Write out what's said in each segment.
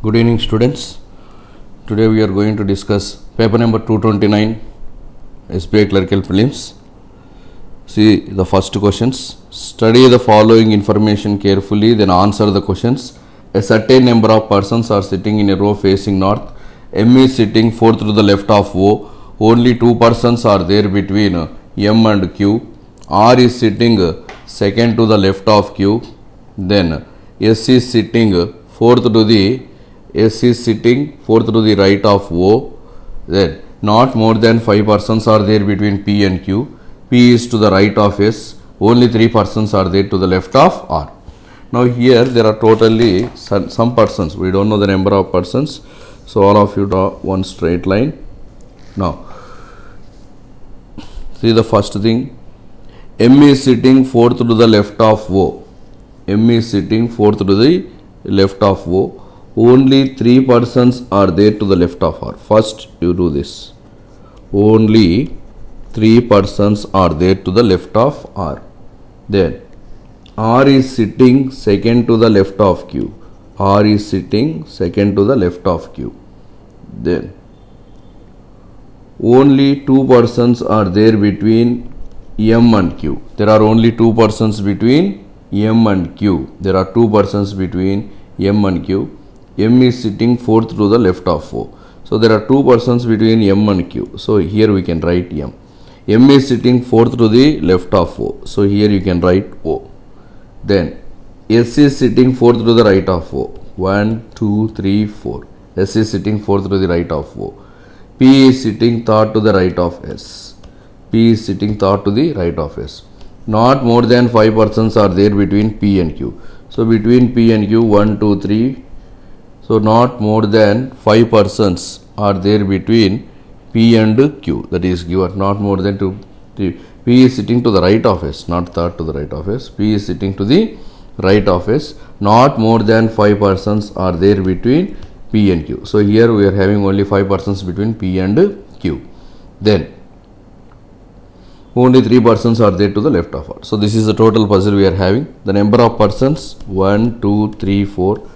Good evening, students. Today we are going to discuss paper number 229, SBI Clerical Prelims. See the first questions. Study the following information carefully, then answer the questions. A certain number of persons are sitting in a row facing north. M is sitting fourth to the left of O. Only two persons are there between M and Q. R is sitting second to the left of Q. Then S is sitting fourth to the S is sitting fourth to the right of O. Then not more than 5 persons are there between P and Q. P is to the right of S. Only 3 persons are there to the left of R. Now here there are totally some persons. We don't know the number of persons. So all of you draw one straight line. Now see the first thing. M is sitting fourth to the left of O. M is sitting fourth to the left of O. Only 3 persons are there to the left of R. First you do this. Only 3 persons are there to the left of R. Then R is sitting second to the left of Q. R is sitting second to the left of Q. Then only 2 persons are there between M and Q. There are only 2 persons between M and Q. There are 2 persons between M and Q. M is sitting fourth to the left of O. So there are 2 persons between M and Q. So here we can write M. M is sitting fourth to the left of O. So here you can write O. Then S is sitting fourth to the right of O. 1, 2, 3, 4. S is sitting fourth to the right of O. P is sitting third to the right of S. P is sitting third to the right of S. Not more than 5 persons are there between P and Q. So between P and Q, 1, 2, 3. So not more than 5 persons are there between P and Q. That is given. Not more than 2, 3. P is sitting to the right of S, not third to the right of S. P is sitting to the right of S. Not more than 5 persons are there between P and Q. So here we are having only 5 persons between P and Q. Then only 3 persons are there to the left of R. So this is the total puzzle we are having. The number of persons 1, 2, 3, 4,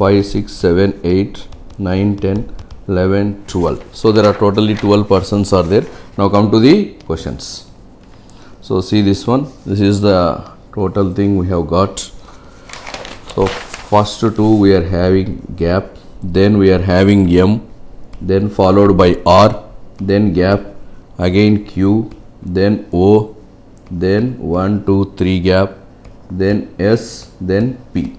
5, 6, 7, 8, 9, 10, 11, 12. So there are totally 12 persons are there. Now come to the questions. So see this one. This is the total thing we have got. So first 2 we are having gap. Then we are having M. Then followed by R. Then gap. Again Q. Then O. Then 1, 2, 3 gap. Then S. Then P.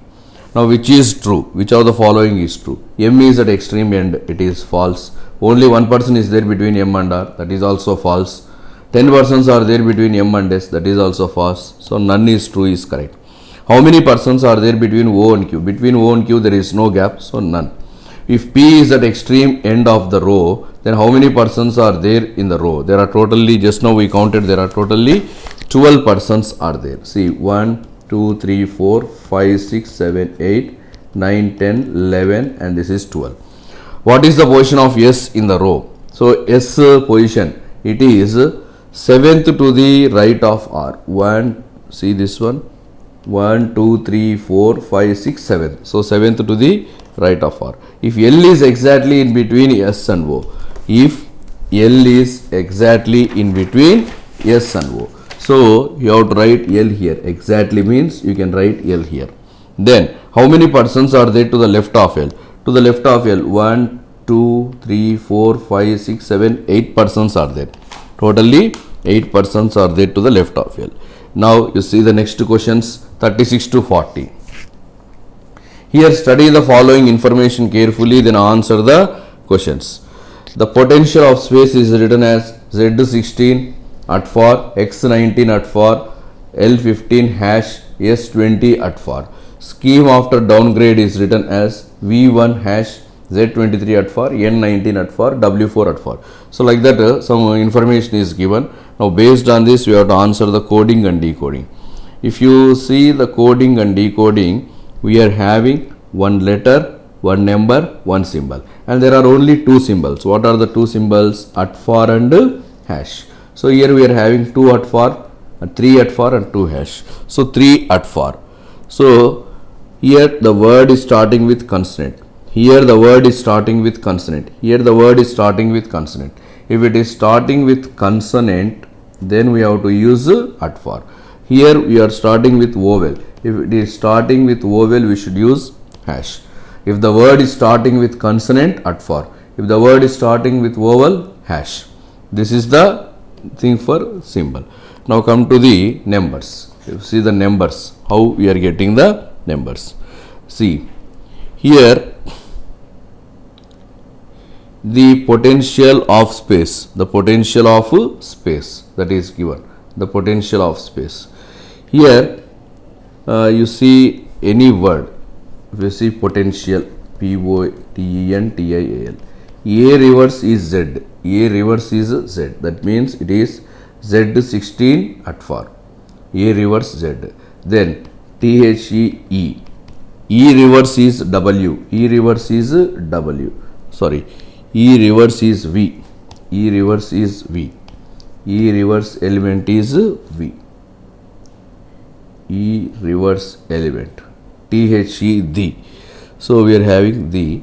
Now which is true? Which of the following is true? M is at extreme end. It is false. Only 1 person is there between M and R. That is also false. 10 persons are there between M and S. That is also false. So none is true is correct. How many persons are there between O and Q? Between O and Q there is no gap. So none. If P is at extreme end of the row, then how many persons are there in the row? There are totally, just now we counted, there are totally 12 persons are there. See 1, 2, 3, 4, 5, 6, 7, 8, 9, 10, 11 and this is 12. What is the position of S in the row? So S position, it is 7th to the right of R. 1, see this one, 1, 2, 3, 4, 5, 6, 7. So 7th to the right of R. If L is exactly in between S and O, if L is exactly in between S and O, so you have to write L here. Exactly means you can write L here. Then how many persons are there to the left of L? To the left of L, 1, 2, 3, 4, 5, 6, 7, 8 persons are there. Totally 8 persons are there to the left of L. Now you see the next questions 36 to 40. Here study the following information carefully, then answer the questions. The potential of space is written as Z16 at for, X19 at for, L15 hash, S20 at for. Scheme after downgrade is written as V1 hash, Z23 at for, N19 at for, W4 at for. So like that some information is given. Now based on this we have to answer the coding and decoding. If you see the coding and decoding, we are having one letter, one number, one symbol, and there are only 2 symbols. What are the 2 symbols? At for and hash. So here we are having 2 at for, 3 at for and 2 hash. So 3 at for. So here the word is starting with consonant. Here the word is starting with consonant. Here the word is starting with consonant. If it is starting with consonant, then we have to use at for. Here we are starting with vowel. If it is starting with vowel, we should use hash. If the word is starting with consonant, at for. If the word is starting with vowel, hash. This is the thing for symbol. Now come to the numbers. You see the numbers, how we are getting the numbers. See, here the potential of space, that is given, the potential of space. Here you see any word, if you see potential, P-O-T-E-N-T-I-A-L, A reverse is Z, A reverse is Z, that means it is Z16 at for, A reverse Z. Then T-H-E-E, E reverse is W, E reverse is W, sorry, E reverse is V, E reverse is V, E reverse element is V, E reverse element, T-H-E, the. So we are having the.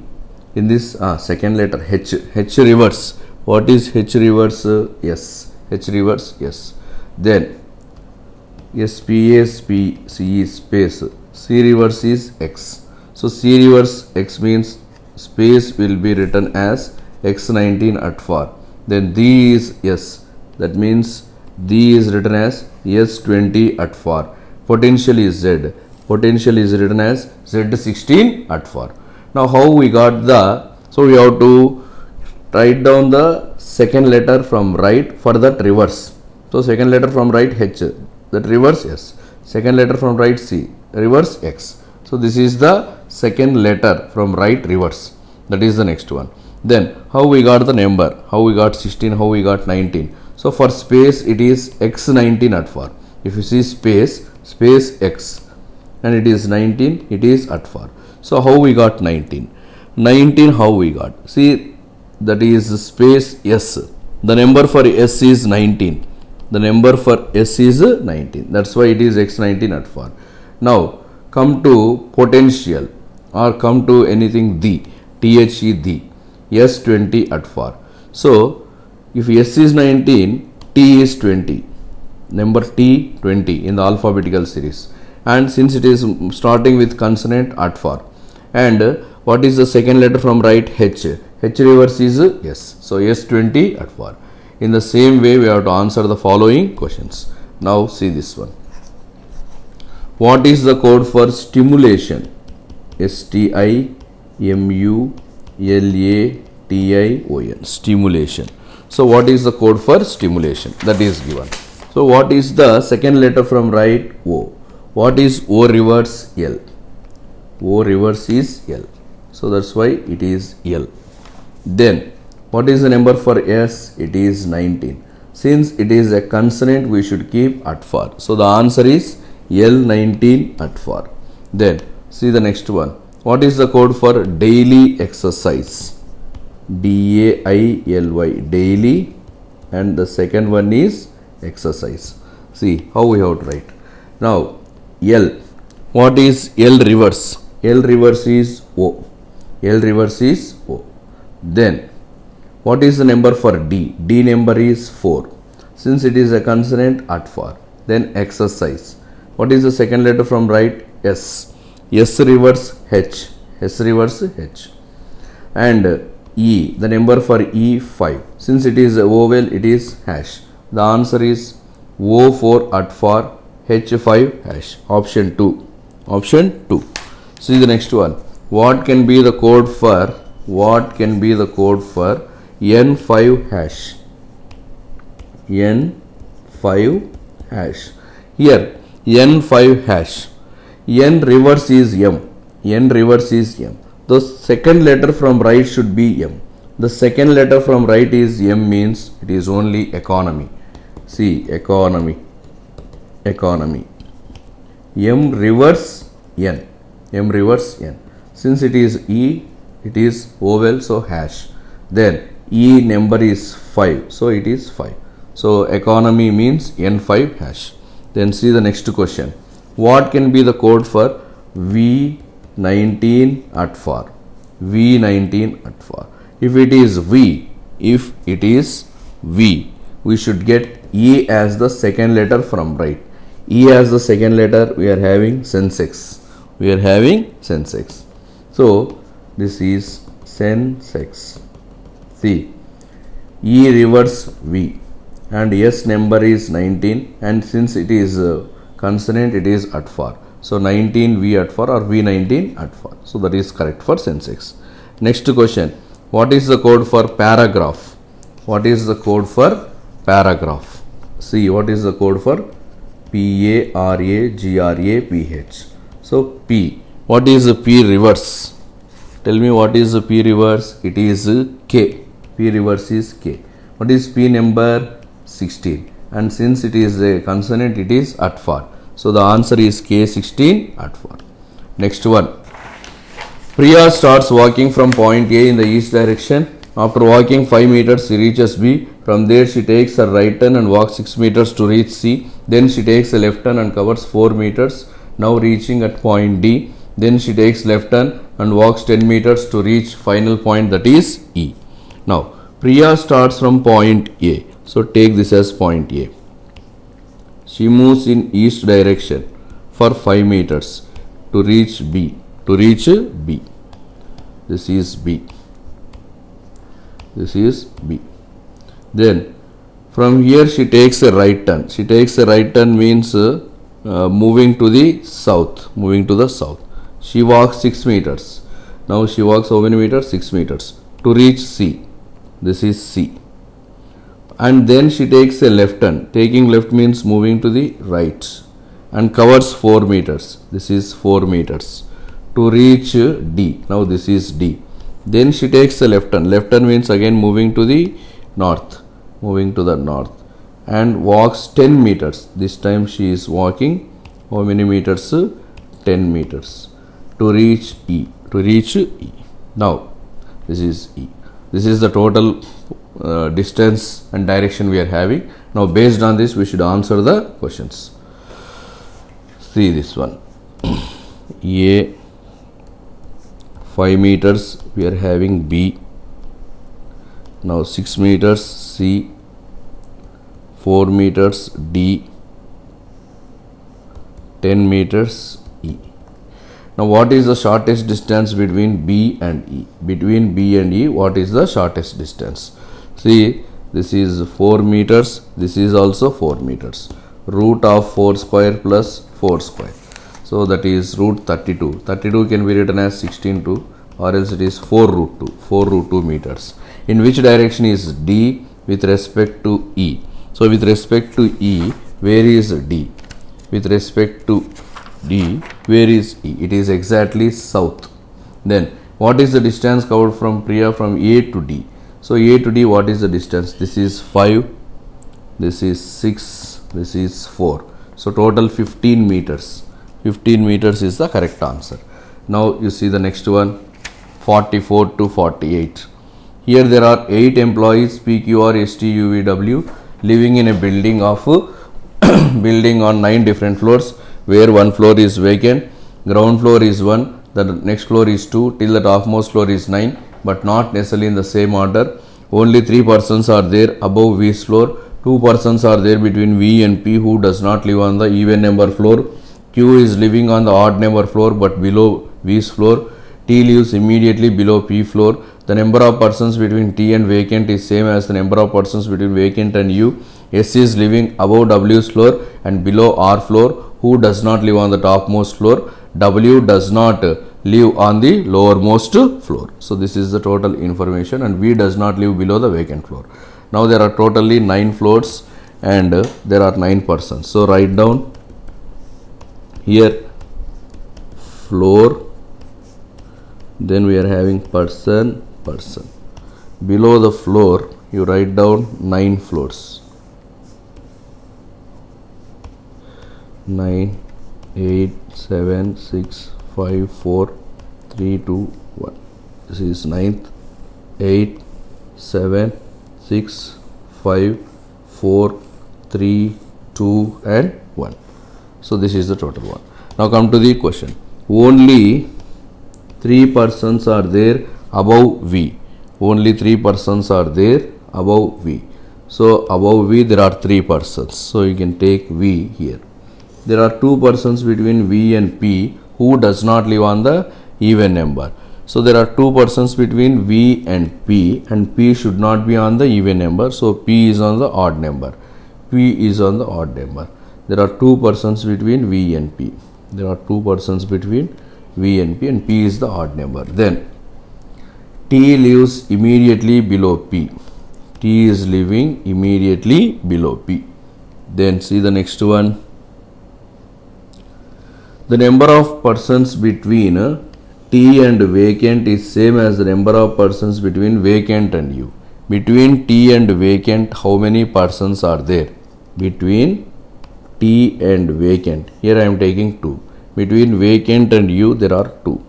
In this second letter H, H reverse. What is H reverse? S, H reverse, yes. Then S-P-A-S-P-C space, C reverse is X. So C reverse X means space will be written as X19 at for. Then D is S, that means D is written as S20 at for. Potential is Z, potential is written as Z16 at for. Now how we got the, so we have to write down the second letter from right for that reverse. So second letter from right H, that reverse S, second letter from right C, reverse X. So this is the second letter from right reverse, that is the next one. Then how we got the number, how we got 16, how we got 19. So for space it is X19 at for. If you see space, space X, and it is 19, it is at for. So how we got 19? 19 how we got? See, that is space S. The number for S is 19. The number for S is 19. That's why it is X19 at for. Now come to potential or come to anything the, T-H-E the, S20 at for. So if S is 19, T is 20. Number T 20 in the alphabetical series. And since it is starting with consonant at for. And what is the second letter from right? H. H reverse is S. So S20 at for. In the same way, we have to answer the following questions. Now see this one. What is the code for stimulation? S-T-I-M-U-L-A-T-I-O-N. Stimulation. So what is the code for stimulation? That is given. So what is the second letter from right? O. What is O reverse? L. O reverse is L. So that's why it is L. Then what is the number for S? It is 19. Since it is a consonant, we should keep at for. So the answer is L19 at for. Then see the next one. What is the code for daily exercise? D-A-I-L-Y, daily, and the second one is exercise. See how we have to write. Now L. What is L reverse? L reverse is O. L reverse is O. Then what is the number for D? D number is 4. Since it is a consonant, at for. Then exercise. What is the second letter from right? S. S reverse H. S reverse H. And E. The number for E 5. Since it is a vowel, it is hash. The answer is O4 at for, H5 hash. Option 2. Option 2. See the next one. What can be the code for N5 hash? N5 hash. Here N5 hash. N reverse is M. N reverse is M. The second letter from right should be M. The second letter from right is M, means it is only economy. See, economy. Economy. M reverse N. M reverse N. Since it is E, it is vowel, so hash. Then E number is 5, so it is 5. So economy means N5 hash. Then see the next question. What can be the code for V19 at for? V19 at far. If it is V, we should get E as the second letter from right. E as the second letter, we are having Sensex. So this is Sensex. See, E reverse V and S number is 19, and since it is consonant, it is at far. So 19 V at far or V19 at far. So that is correct for Sensex. Next question. What is the code for paragraph? See, what is the code for Paragraph? So P. What is the P reverse? Tell me what is the P reverse? It is K. P reverse is K. What is P number? 16. And since it is a consonant, it is at far. So the answer is K16 at far. Next one. Priya starts walking from point A in the east direction. After walking 5 meters, she reaches B. From there, she takes her right turn and walks 6 meters to reach C. Then she takes a left turn and covers 4 meters. Now reaching at point D. Then she takes left turn and walks 10 meters to reach final point, that is E. Now, Priya starts from point A. So take this as point A. She moves in east direction for 5 meters to reach B. This is B. Then from here she takes a right turn. Means moving to the south. She walks 6 meters. Now she walks how many meters? 6 meters to reach C. This is C. And then she takes a left turn. Taking left means moving to the right and covers 4 meters. This is 4 meters to reach D. Now this is D. Then she takes a left turn. Left turn means again moving to the north. And walks 10 meters. This time she is walking how many meters? 10 meters to reach E. Now this is E. This is the total distance and direction we are having. Now based on this, we should answer the questions. See this one. A 5 meters we are having B. Now 6 meters C, 4 meters D, 10 meters E. Now what is the shortest distance between B and E? Between B and E, what is the shortest distance? See, this is 4 meters, this is also 4 meters. Root of 4 square plus 4 square. So that is root 32. 32 can be written as 16 or else it is 4 root 2 meters. In which direction is D with respect to E? So with respect to E, where is D? With respect to D, where is E? It is exactly south. Then what is the distance covered from Priya from A to D? So A to D, what is the distance? This is 5, this is 6, this is 4. So total 15 meters. 15 meters is the correct answer. Now you see the next one, 44 to 48. Here there are 8 employees PQR STUVW living in a building of building on 9 different floors, where one floor is vacant, ground floor is 1, the next floor is 2, till the topmost floor is 9, but not necessarily in the same order. Only 3 persons are there above V's floor, 2 persons are there between V and P who does not live on the even number floor. Q is living on the odd number floor but below V's floor. T lives immediately below P floor. The number of persons between T and vacant is same as the number of persons between vacant and U. S is living above W's floor and below R floor, who does not live on the topmost floor. W does not live on the lowermost floor. So this is the total information, and V does not live below the vacant floor. Now there are totally 9 floors and there are 9 persons. So write down here floor, then we are having person. Below the floor you write down 9 floors. 9, 8, 7, 6, 5, 4, 3, 2, 1. This is 9th, 8, 7, 6, 5, 4, 3, 2 and 1. So this is the total one. Now come to the question. Only 3 persons are there above V. Only 3 persons are there above V. So above V there are 3 persons. So you can take V here. There are 2 persons between V and P who does not live on the even number. So there are 2 persons between V and P should not be on the even number. So P is on the odd number. P is on the odd number. There are 2 persons between V and P. There are 2 persons between V and P is the odd number. Then T lives immediately below P. T is living immediately below P. Then see the next one. The number of persons between T and vacant is same as the number of persons between vacant and U. Between T and vacant, how many persons are there? Between T and vacant, here I am taking 2. Between vacant and U, there are 2.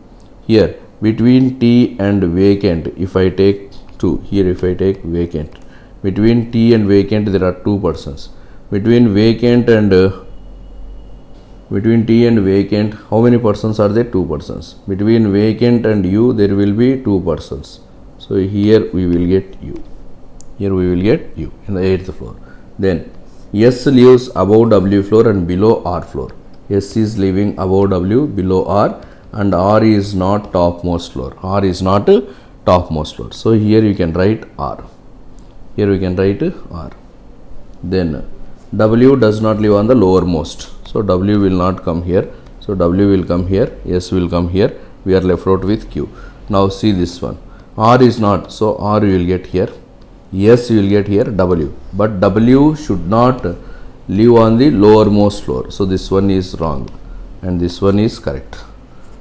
Here, between T and vacant, if I take 2, here if I take vacant. Between T and vacant, there are 2 persons. Between vacant and between T and vacant, how many persons are there? 2 persons. Between vacant and U, there will be 2 persons. So here we will get U. Here we will get U in the 8th floor. Then S lives above W floor and below R floor. S is living above W, below R, and R is not topmost floor. R is not topmost floor. So here you can write R. Here we can write R. Then W does not live on the lowermost. So W will not come here. So W will come here. S will come here. We are left out with Q. Now see this one. R is not. So R you will get here. S you will get here W. But W should not live on the lowermost floor. So this one is wrong. And this one is correct.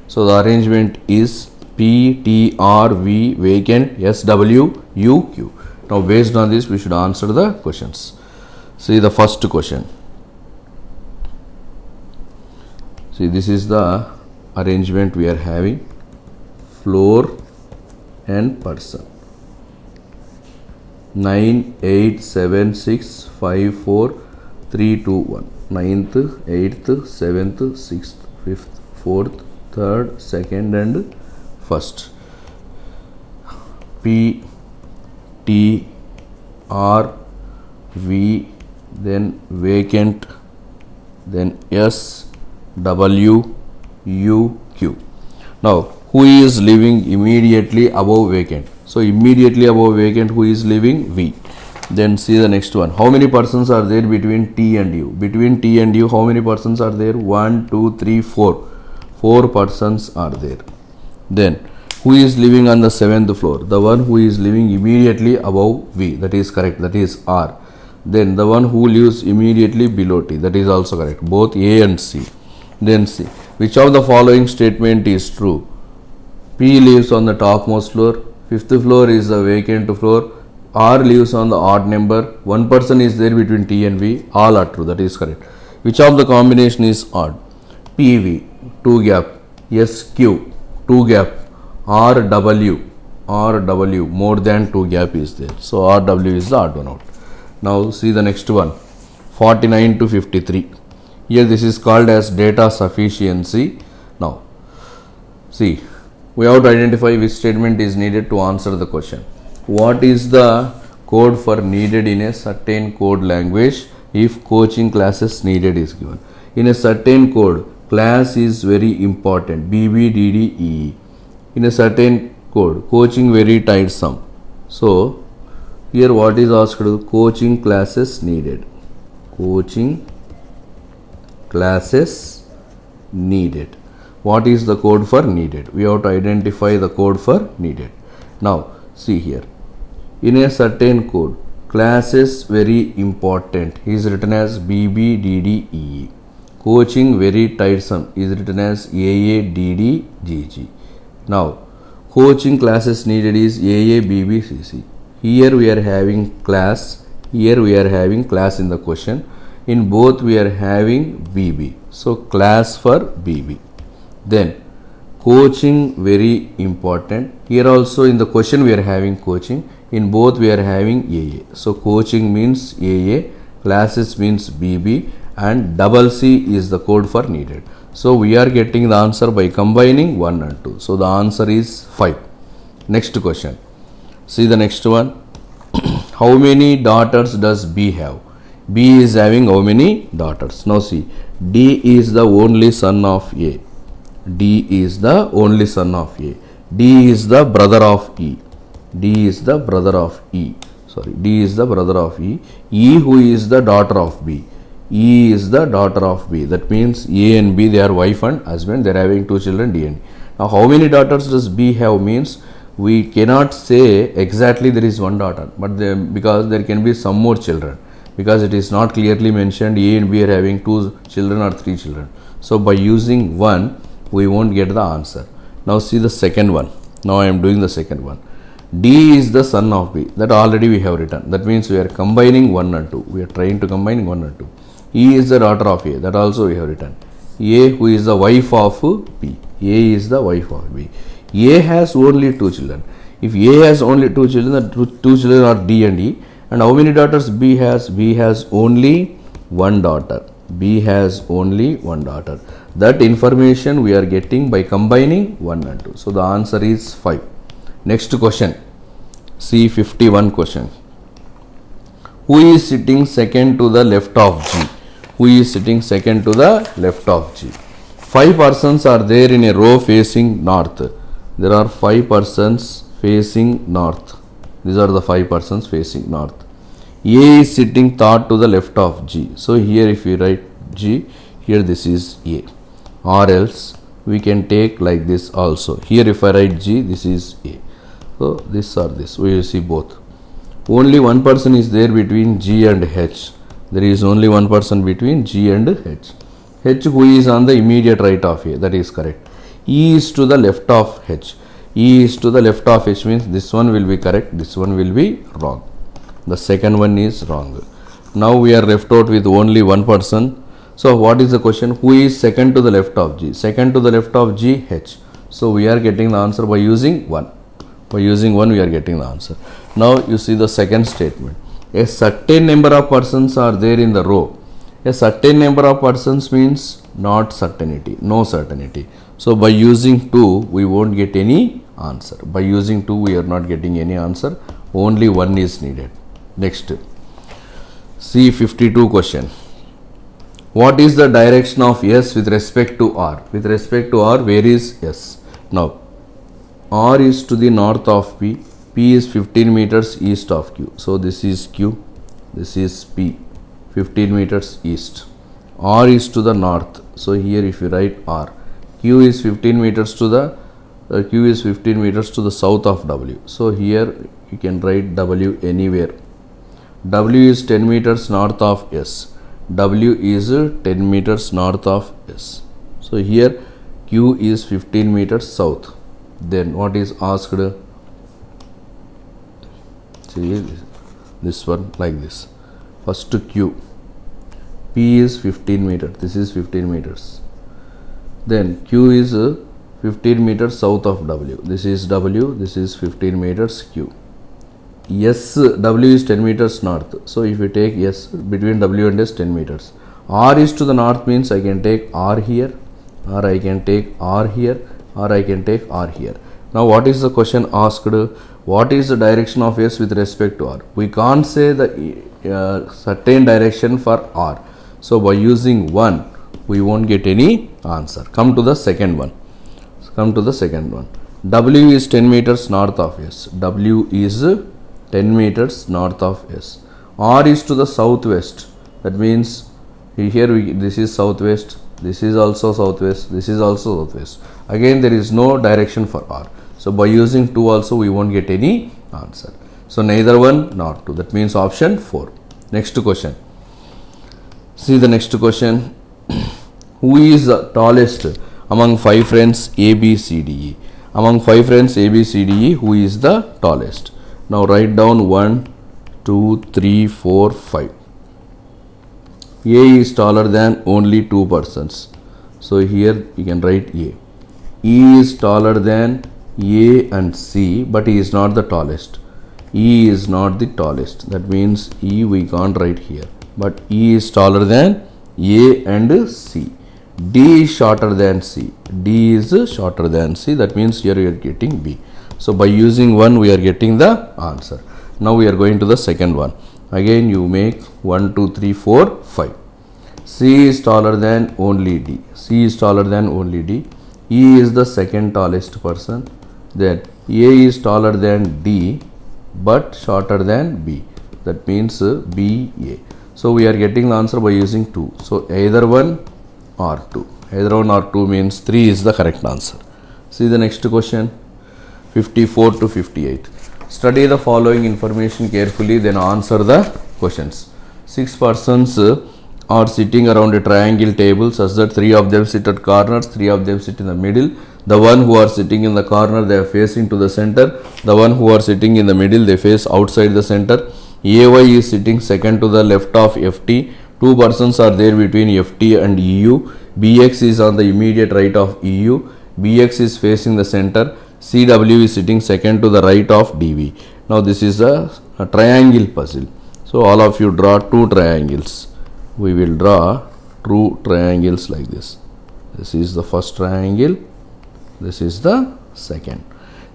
So the arrangement is P, T, R, V, vacant, S, W, U, Q. Now based on this we should answer the questions. See the first question. See, this is the arrangement we are having. Floor and person. 9, 8, 7, 6, 5, 4, 3, 2, 1. 9th, 8th, 7th, 6th, 5th, 4th, 3rd, 2nd and 1st. P, T, R, V, then vacant, then S, W, U, Q. Now, who is living immediately above vacant? So, immediately above vacant, who is living? V. Then see the next one. How many persons are there between T and U? Between T and U, how many persons are there? 1, 2, 3, 4. 4 persons are there. Then, who is living on the 7th floor? The one who is living immediately above V. That is correct. That is R. Then, the one who lives immediately below T. That is also correct. Both A and C. Then C. Which of the following statement is true? P lives on the topmost floor. 5th floor is the vacant floor. R lives on the odd number. One person is there between T and V. All are true. That is correct. Which of the combination is odd? PV, 2 gap. SQ, 2 gap. RW, more than 2 gap is there. So RW is the odd one out. Now see the next one. 49 to 53. Here this is called as data sufficiency. Now see, we have to identify which statement is needed to answer the question. What is the code for needed in a certain code language if coaching classes needed is given? In a certain code, class is very important. BBDDEE. In a certain code, coaching very tiresome. So here what is asked? Coaching classes needed. Coaching classes needed. What is the code for needed? We have to identify the code for needed. Now see here. In a certain code, classes very important is written as BBDDEE. Coaching very tiresome is written as AADDGG. Now, coaching classes needed is AABBCC. Here we are having class. Here we are having class in the question. In both we are having BB. So, class for BB. Then, coaching very important. Here also in the question we are having coaching. In both we are having AA. So, coaching means AA. Classes means BB. And double C is the code for needed. So we are getting the answer by combining 1 and 2. So the answer is 5. Next question. See the next one. How many daughters does B have? B is having how many daughters? Now see, D is the only son of A. D is the only son of A. D is the brother of E. D is the brother of E. Sorry, D is the brother of E. E who is the daughter of B. E is the daughter of B. That means A and B, they are wife and husband. They are having 2 children, D and E. Now how many daughters does B have means we cannot say exactly there is one daughter, but because there can be some more children, because it is not clearly mentioned A and B are having 2 children or 3 children. So by using 1 we won't get the answer. Now see the second one. Now I am doing the second one. D is the son of B. That already we have written. That means we are combining 1 and 2. We are trying to combine 1 and 2. E is the daughter of A. That also we have written. A who is the wife of B. A is the wife of B. A has only 2 children. If A has only 2 children, the 2 children are D and E. And how many daughters B has? B has only 1 daughter. B has only 1 daughter. That information we are getting by combining 1 and 2. So the answer is 5. Next question. See 51 question. Who is sitting second to the left of G? Who is sitting second to the left of G? 5 persons are there in a row facing north. There are 5 persons facing north. These are the 5 persons facing north. A is sitting third to the left of G. So here if we write G, here this is A. Or else we can take like this also. Here if I write G, this is A. So this or this, we will see both. Only one person is there between G and H. There is only one person between G and H. H who is on the immediate right of A, that is correct. E is to the left of H. E is to the left of H means this one will be correct, this one will be wrong. The second one is wrong. Now we are left out with only one person. So what is the question? Who is second to the left of G? Second to the left of G, H. So we are getting the answer by using 1. By using 1 we are getting the answer. Now you see the second statement. A certain number of persons are there in the row. A certain number of persons means not certainty, no certainty. So by using 2 we won't get any answer. By using 2 we are not getting any answer. Only 1 is needed. Next. See 52 question. What is the direction of S with respect to R? With respect to R, where is S? Now R is to the north of P. P is 15 meters east of Q. So this is Q. This is P. 15 meters east. R is to the north. So here if you write R, Q is 15 meters to the Q is 15 meters to the south of W. So here you can write W anywhere. W is 10 meters north of S. W is 10 meters north of S. So here Q is 15 meters south. Then what is asked? See this one like this. First Q. P is 15 meters. This is 15 meters. Then Q is 15 meters south of W. This is W. This is 15 meters Q. S, W is 10 meters north. So if we take S, between W and S 10 meters. R is to the north means I can take R here, or I can take R here, or I can take R here. Now what is the question asked? What is the direction of S with respect to R? We can't say the certain direction for R. So by using 1, we won't get any answer. Come to the second one. Come to the second one. W is 10 meters north of S. W is 10 meters north of S. R is to the southwest. That means here this is southwest. This is also southwest. This is also southwest. Again there is no direction for R. So by using 2 also we won't get any answer. So neither 1 nor 2. That means option 4. Next question. See the next question. Who is the tallest among 5 friends A, B, C, D, E? Among 5 friends A, B, C, D, E, who is the tallest? Now write down 1, 2, 3, 4, 5. A is taller than only 2 persons. So here you can write A. E is taller than A and C, but he is not the tallest. E is not the tallest. That means E we can't write here. But E is taller than A and C. D is shorter than C. D is shorter than C. That means here we are getting B. So by using 1 we are getting the answer. Now we are going to the second one. Again you make 1, 2, 3, 4, 5. C is taller than only D. C is taller than only D. E is the second tallest person. Then A is taller than D but shorter than B. That means B, A. So we are getting the answer by using 2. So either 1 or 2. Either 1 or 2 means 3 is the correct answer. See the next question. 54 to 58. Study the following information carefully, then answer the questions. 6 persons are sitting around a triangle table such that 3 of them sit at corners, 3 of them sit in the middle. The one who are sitting in the corner, they are facing to the center. The one who are sitting in the middle, they face outside the center. AY is sitting second to the left of FT. 2 persons are there between FT and EU. BX is on the immediate right of EU. BX is facing the center. CW is sitting second to the right of DV. Now this is a triangle puzzle. So all of you draw 2 triangles. We will draw 2 triangles like this. This is the first triangle. This is the second.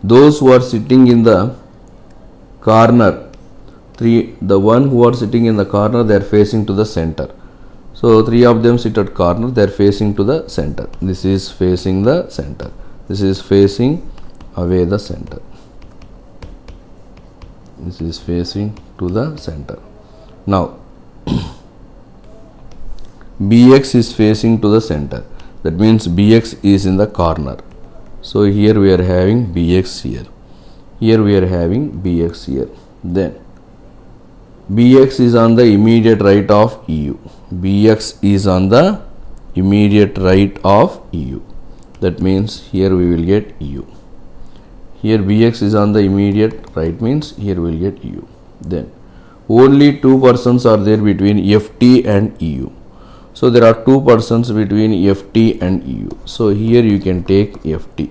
Those who are sitting in the corner, the one who are sitting in the corner, they are facing to the center. So 3 of them sit at corner, they are facing to the center. This is facing the center. This is facing away the center. This is facing to the center. Now BX is facing to the center. That means BX is in the corner. So here we are having BX here. Here we are having BX here. Then BX is on the immediate right of EU. BX is on the immediate right of EU. That means here we will get EU. Here Bx is on the immediate right means here we will get EU. Then only 2 persons are there between FT and EU. So there are 2 persons between FT and EU. So here you can take FT.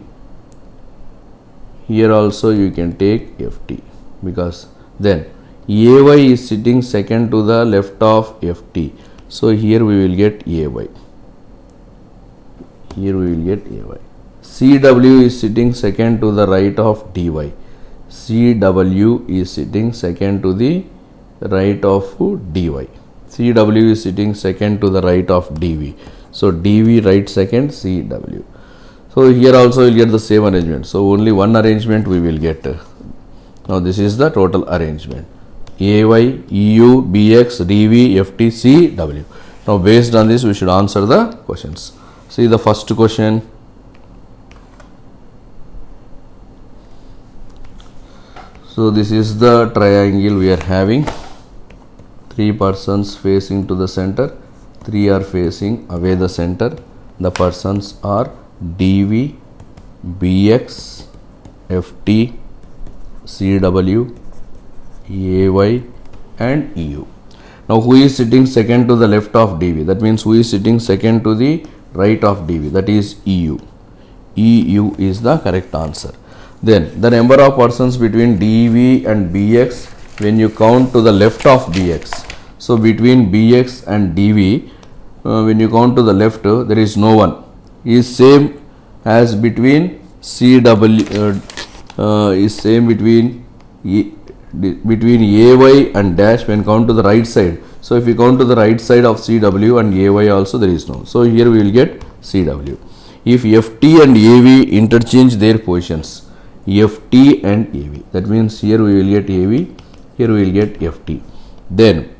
Here also you can take FT, because then AY is sitting second to the left of FT. So here we will get AY. Here we will get AY. CW is sitting second to the right of DY. CW is sitting second to the right of DY. CW is sitting second to the right of DV. So DV right second, CW. So here also you will get the same arrangement. So only one arrangement we will get. Now this is the total arrangement. AY, EU, BX, DV, FT, CW. Now based on this we should answer the questions. See the first question. So this is the triangle we are having. 3 persons facing to the center, 3 are facing away the center. The persons are DV, BX, FT, CW, AY and EU. Now who is sitting second to the left of DV? That means who is sitting second to the right of DV? That is EU. EU is the correct answer. Then the number of persons between DV and BX when you count to the left of BX. So between BX and DV, when you count to the left, there is no one. Is same as between CW. Is same between AY and dash when count to the right side. So if you count to the right side of CW and AY also, there is no. So here we will get CW. If FT and AV interchange their positions, FT and AV, that means here we will get AV, here we will get FT. Then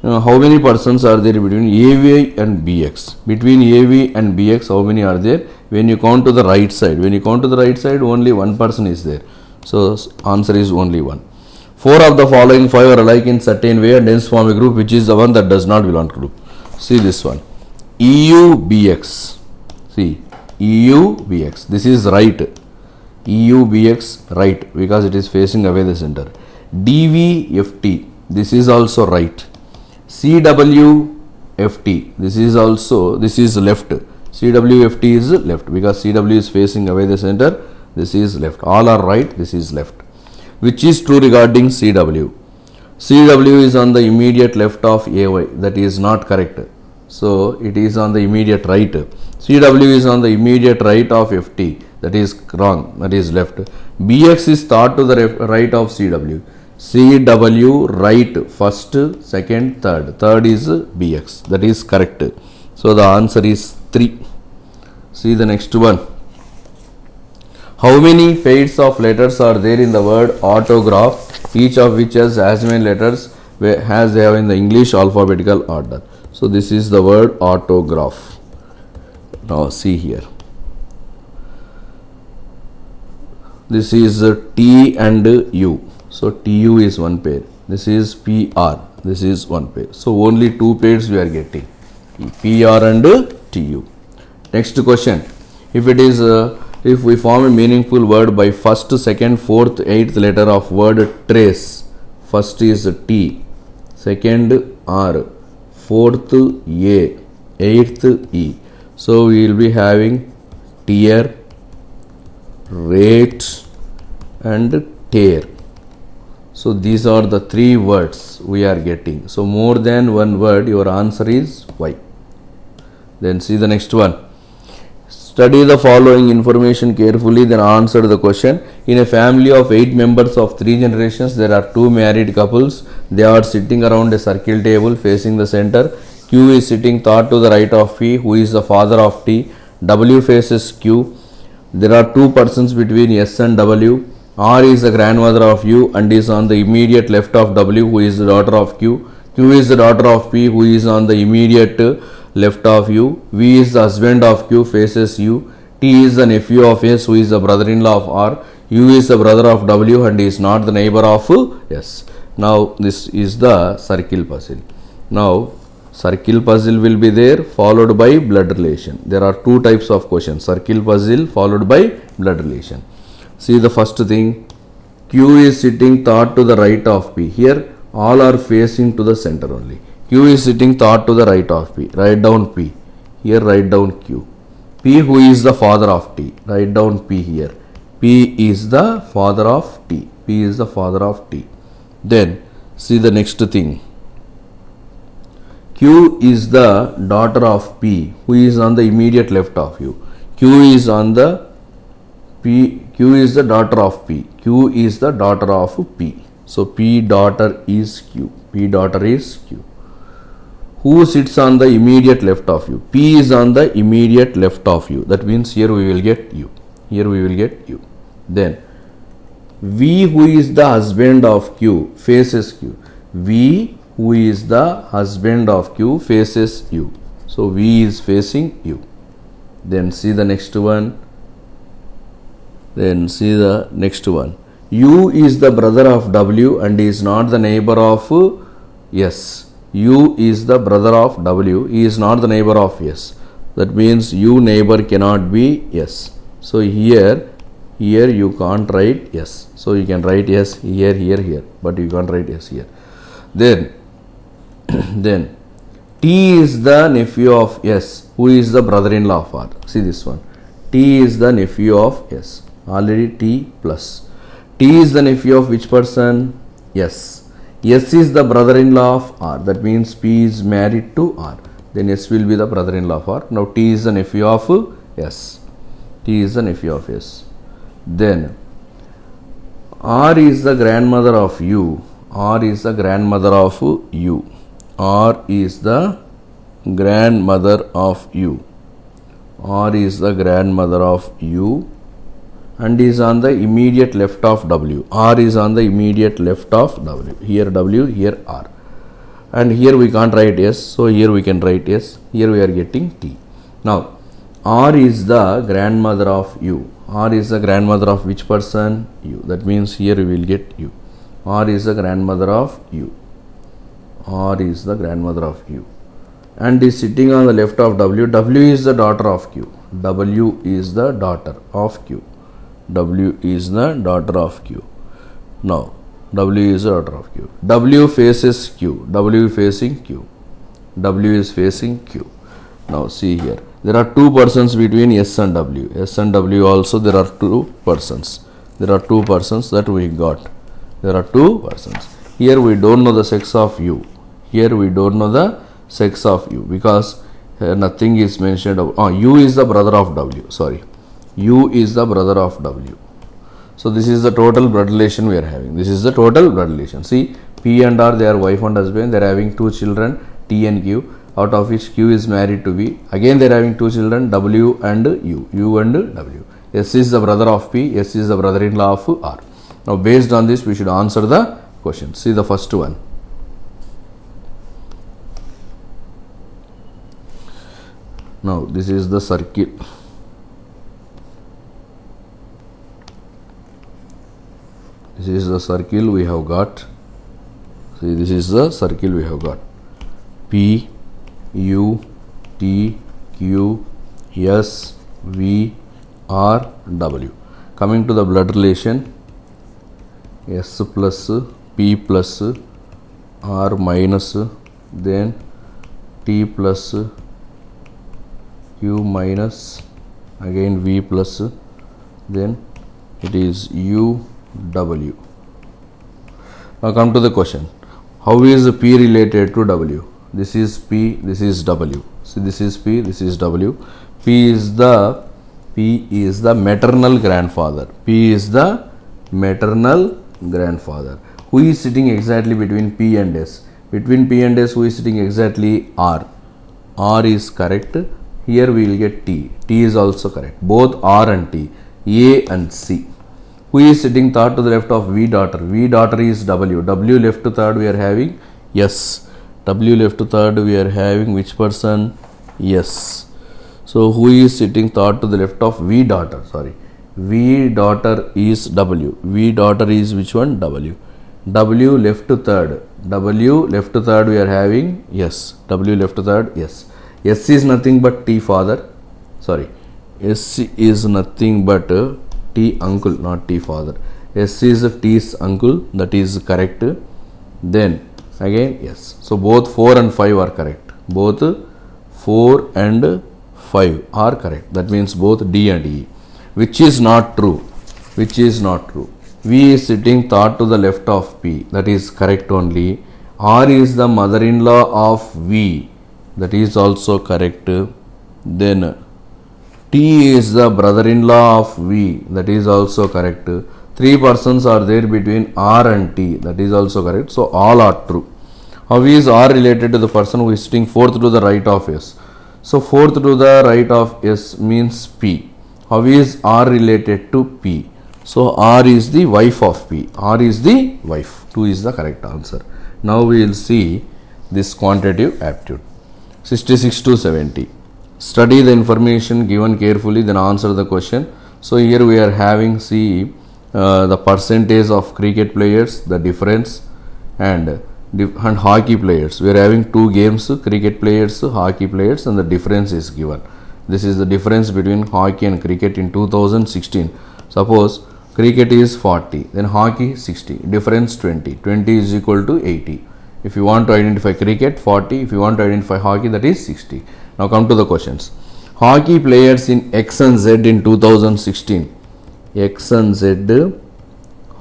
how many persons are there between AV and BX? Between AV and BX, how many are there? When you count to the right side, when you count to the right side, only one person is there. So answer is only 1. 4 of the following 5 are alike in certain way and hence form a group, which is the one that does not belong to group. See this one. EU BX. See, EU BX. This is right. EU BX right, because it is facing away the center. DV FT. This is also right. CW FT. This is left. CW FT is left, because CW is facing away the center. This is left. All are right. This is left. Which is true regarding CW? CW is on the immediate left of AY. That is not correct. So it is on the immediate right. CW is on the immediate right of FT. That is wrong. That is left. BX is thought to the right of CW. CW right first, second, third. Third is BX. That is correct. So the answer is 3. See the next one. How many pairs of letters are there in the word autograph? Each of which has as many letters as they have in the English alphabetical order. So this is the word autograph. Now see here. This is T and U. So TU is one pair. This is PR. This is one pair. So only 2 pairs we are getting. PR and TU. Next question. If it is if we form a meaningful word by first, second, fourth, eighth letter of word trace. First is T, second R, fourth A, eighth E. So we will be having tear, rate and tear. So these are the 3 words we are getting. So more than one word, your answer is Y. Then see the next one. Study the following information carefully, then answer the question. In a family of 8 members of 3 generations, there are 2 married couples. They are sitting around a circle table facing the center. Q is sitting thought to the right of P, who is the father of T. W faces Q. There are 2 persons between S and W. R is the grandmother of U and is on the immediate left of W, who is the daughter of Q. Q is the daughter of P, who is on the immediate left of U. V is the husband of Q, faces U. T is the nephew of S, who is the brother-in-law of R. U is the brother of W and is not the neighbor of S. Now this is the circle puzzle. Now circle puzzle will be there followed by blood relation. There are 2 types of questions. Circle puzzle followed by blood relation. See the first thing. Q is sitting thought to the right of P. Here all are facing to the center only. Q is sitting thought to the right of P. Write down P. Here write down Q. P, who is the father of T. Write down P here. P is the father of T. P is the father of T. Then see the next thing. Q is the daughter of P, who is on the immediate left of you. Q is on the P. Q is the daughter of P. Q is the daughter of P. So P daughter is Q. P daughter is Q. Who sits on the immediate left of you? P is on the immediate left of you. That means here we will get U. Here we will get U. Then V, who is the husband of Q, faces Q. V, who is the husband of Q, faces U. So V is facing U. Then see the next one. Then see the next one. U is the brother of W and is not the neighbor of S. U is the brother of W. He is not the neighbor of S. That means U neighbor cannot be S. So here you can't write S. So you can write S here, here, but you can't write S here. Then T is the nephew of S, who is the brother-in-law of R. See this one. T is the nephew of S. Already T plus. T is the nephew of which person? S. S is the brother-in-law of R. That means P is married to R. Then S will be the brother-in-law of R. Now T is the nephew of S. T is the nephew of S. Then R is the grandmother of U. R is the grandmother of U. R is the grandmother of U. R is the grandmother of U and is on the immediate left of W. R is on the immediate left of W. Here W, here R. And here we can't write S, so here we can write S. Here we are getting T. Now R is the grandmother of U. R is the grandmother of which person? U. That means here we will get U. R is the grandmother of U. R is the grandmother of U. And is sitting on the left of W. W is the daughter of Q. W is the daughter of Q. W is the daughter of Q. Now W is the daughter of Q. W faces Q. W facing Q. W is facing Q. Now see here. There are 2 persons between S and W. S and W also there are 2 persons. There are 2 persons that we got. There are 2 persons. Here we don't know the sex of U. Here we don't know the sex of U, because nothing is mentioned of, U is the brother of W, sorry, U is the brother of W. So this is the total blood relation we are having. This is the total blood relation. See, P and R, they are wife and husband. They are having two children, T and Q, out of which Q is married to V. Again, they are having two children, W and U, U and W. S is the brother of P, S is the brother-in-law of R. Now, based on this, we should answer the question. See the first one. Now, this is the circle. This is the circle we have got. See, this is the circle we have got. P, U, T, Q, S, V, R, W. Coming to the blood relation, S plus, P plus, R minus, then T plus, Q minus, again V plus, then it is U, W. Now come to the question. How is P related to W? This is P, this is W. See, this is P, this is W. P is the maternal grandfather. P is the maternal grandfather. Who is sitting exactly between P and S? Between P and S, who is sitting exactly? R. R is correct. Here we will get T. T is also correct. Both R and T, A and C. Who is sitting third to the left of V daughter? V daughter is W. W left to third we are having S. W left to third we are having which person? S. So who is sitting third to the left of V daughter? Sorry. V daughter is W. V daughter is which one? W. W left to third. W left to third we are having S. W left to third S. S is nothing but T father. Sorry. S is nothing but T uncle, not T father. S is T's uncle, that is correct. Then again yes. So both 4 and 5 are correct. Both 4 and 5 are correct. That means both D and E. Which is not true? Which is not true? V is sitting third to the left of P. That is correct only. R is the mother-in-law of V. That is also correct. Then T is the brother-in-law of V. That is also correct. 3 persons are there between R and T. That is also correct. So all are true. How is R related to the person who is sitting fourth to the right of S? So fourth to the right of S means P. How is R related to P? So R is the wife of P. R is the wife. 2 is the correct answer. Now we will see this quantitative aptitude. 66 to 70. Study the information given carefully, then answer the question. So here we are having, see, the percentage of cricket players, the difference, and hockey players. We are having 2 games, cricket players, hockey players, and the difference is given. This is the difference between hockey and cricket in 2016. Suppose cricket is 40, then hockey 60, difference 20. 20 is equal to 80. If you want to identify cricket, 40. If you want to identify hockey, that is 60. Now come to the questions. Hockey players in X and Z in 2016. X and Z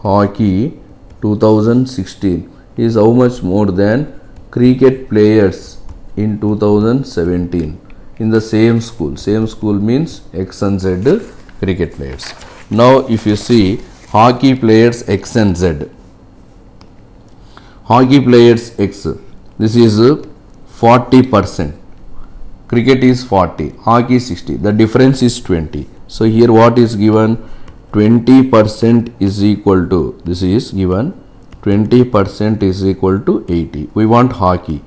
hockey 2016 is how much more than cricket players in 2017 in the same school. Same school means X and Z cricket players. Now if you see hockey players X and Z. Hockey players X, this is 40%. Cricket is 40, hockey 60. The difference is 20. So here what is given? 20% is equal to, this is given 20% is equal to 80. We want hockey.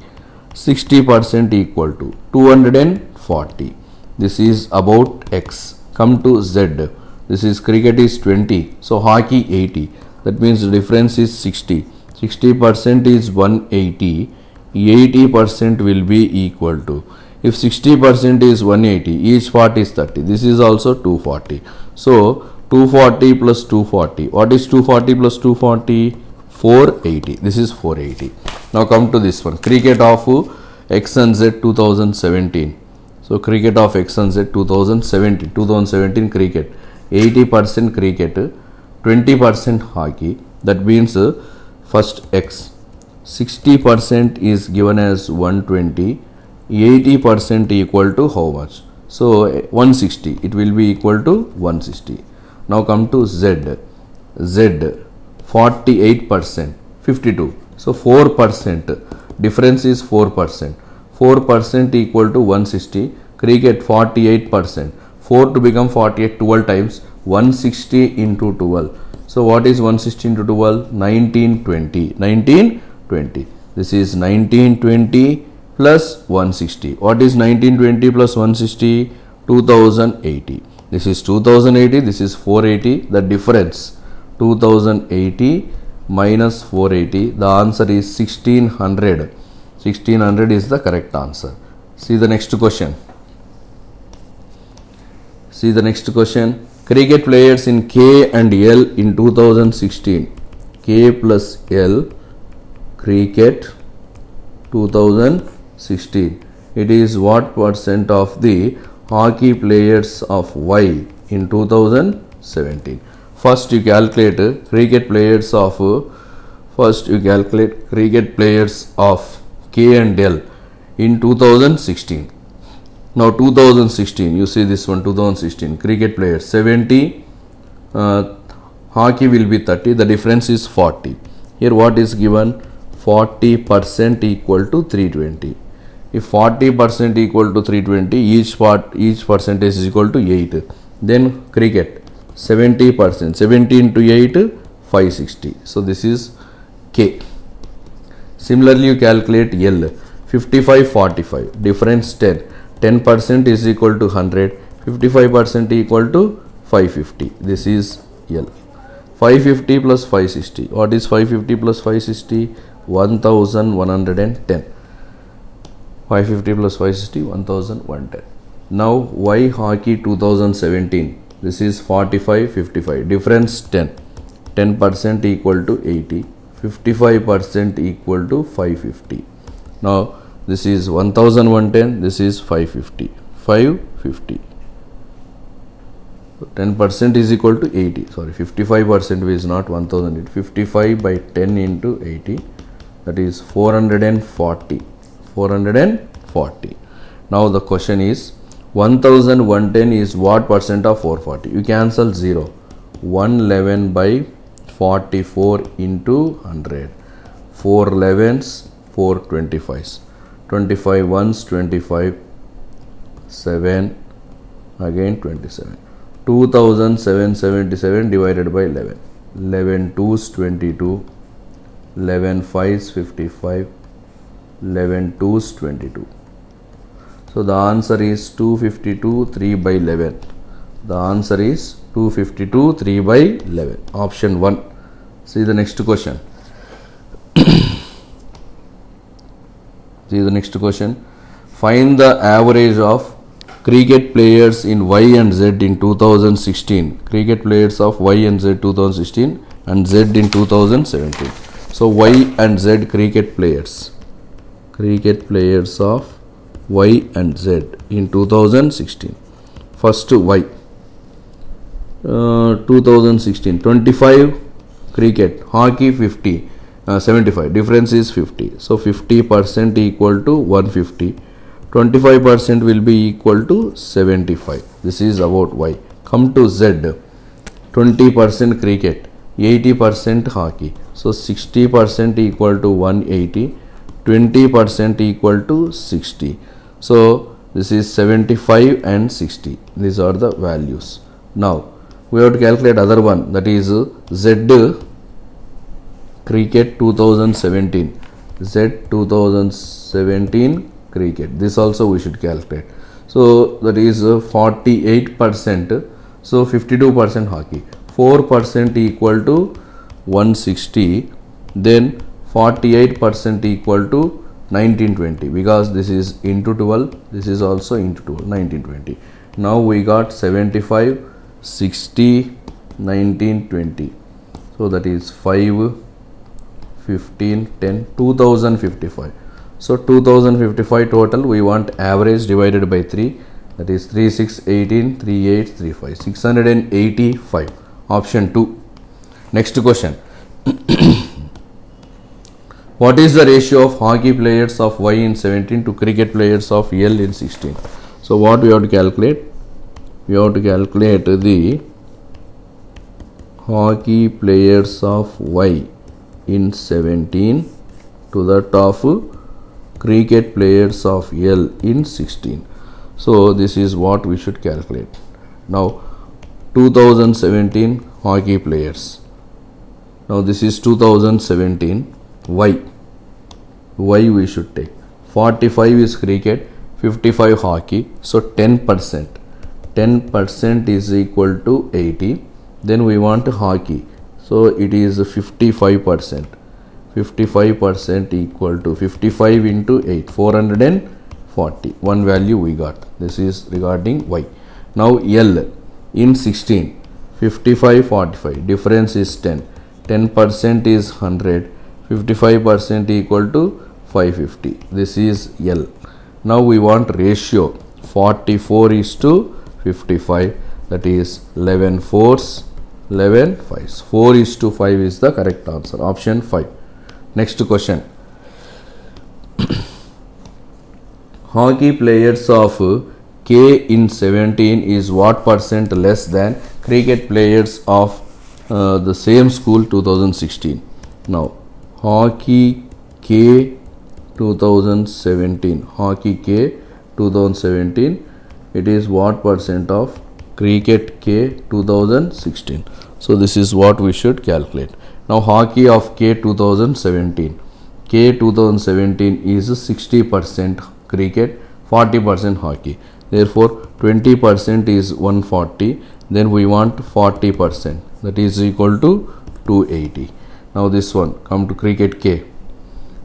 60% equal to 240. This is about X. Come to Z. This is cricket is 20. So hockey 80. That means the difference is 60. 60% is 180. 80% will be equal to. If 60% is 180, each part is 30. This is also 240. So 240 plus 240. What is 240 plus 240? 480. This is 480. Now come to this one. Cricket of X and Z 2017. So cricket of X and Z 2017. 2017 cricket. 80% cricket. 20% hockey. That means first X. 60% is given as 120. 80% equal to how much? So 160, it will be equal to 160. Now come to Z. Z 48%, 52. So 4%, difference is 4%. 4% equal to 160. Cricket 48%. 4 to become 48, 12 times 160 into 12. So what is 160 into 12? 1920. 1920. This is 1920 plus 160. What is 1920 plus 160? 2080. This is 2080. This is 480. The difference 2080 minus 480. The answer is 1600. 1600 is the correct answer. See the next question. See the next question. Cricket players in K and L in 2016. K plus L. Cricket 2016. It is what percent of the hockey players of Y in 2017? First you calculate cricket players of K and L in 2016. Now 2016, you see this one, 2016, cricket players 70, hockey will be 30, the difference is 40. Here what is given? 40% equal to 320. If 40% equal to 320, each percentage is equal to 8. Then cricket 70%, 70 into 8, 560. So this is K. Similarly you calculate L, 55, 45, difference 10. 10% is equal to 100, 55% equal to 550. This is L. 550 plus 560. What is 550 plus 560? 1110. 550 plus 560, 1110. Now Y hockey 2017. This is 45, 55. Difference 10. 10% equal to 80. 55% equal to 550. Now this is 1110, this is 550. 550. 10% is equal to 80. Sorry, 55% is not 1000. 55 by 10 into 80. That is 440. 440. Now the question is 1110 is what percent of 440? You cancel 0. 111 by 44 into 100. 4 11s, 4 25s. 25 ones, 25, 7, again 27. 2777 divided by 11. 11 2s, 22. 11 5s, 55. 11 2s, 22. So the answer is 252, 3 by 11. The answer is 252, 3 by 11. Option 1. See the next question. See the next question. Find the average of cricket players in Y and Z in 2016. Cricket players of Y and Z 2016 and Z in 2017. So Y and Z cricket players. Cricket players of Y and Z in 2016. First Y. 2016. 25 cricket. Hockey 50. 75. Difference is 50. So 50% equal to 150. 25% will be equal to 75. This is about Y. Come to Z. 20% cricket. 80% hockey. So 60% equal to 180. 20% equal to 60. So this is 75 and 60. These are the values. Now we have to calculate other one, that is Z cricket 2017. Z 2017 cricket. This also we should calculate. So that is 48%. So 52% hockey. 4% equal to 160. Then 48% equal to 1920, because this is into 12. This is also into 12. 1920. Now we got 75, 60, 1920. So that is 5, 15, 10, 2055. So 2055 total. We want average divided by 3. That is 3, 6, 18, 3, 8, 3, 5. 685. Option 2. Next question. What is the ratio of hockey players of Y in 17 to cricket players of L in 16? So what we have to calculate? We have to calculate the hockey players of Y in 17 to that of cricket players of L in 16. So this is what we should calculate. Now 2017 hockey players. Now this is 2017 Y. Y we should take. 45 is cricket, 55 hockey. So 10%. 10% is equal to 80. Then we want hockey. So it is 55%. 55% equal to 55 into 8. 440. One value we got. This is regarding Y. Now L in 16. 55, 45. Difference is 10. 10% is 100. 55% equal to 550. This is L. Now we want ratio 44 is to 55, that is 11 fours, 11 fives. 4 is to 5 is the correct answer. Option 5. Next question. Hockey players of K in 17 is what percent less than cricket players of the same school 2016? Now hockey K 2017, hockey K 2017, it is what percent of cricket K 2016? So this is what we should calculate. Now hockey of K 2017, K 2017 is 60% cricket, 40% hockey. Therefore 20% is 140. Then we want 40%, that is equal to 280. Now this one, come to cricket K.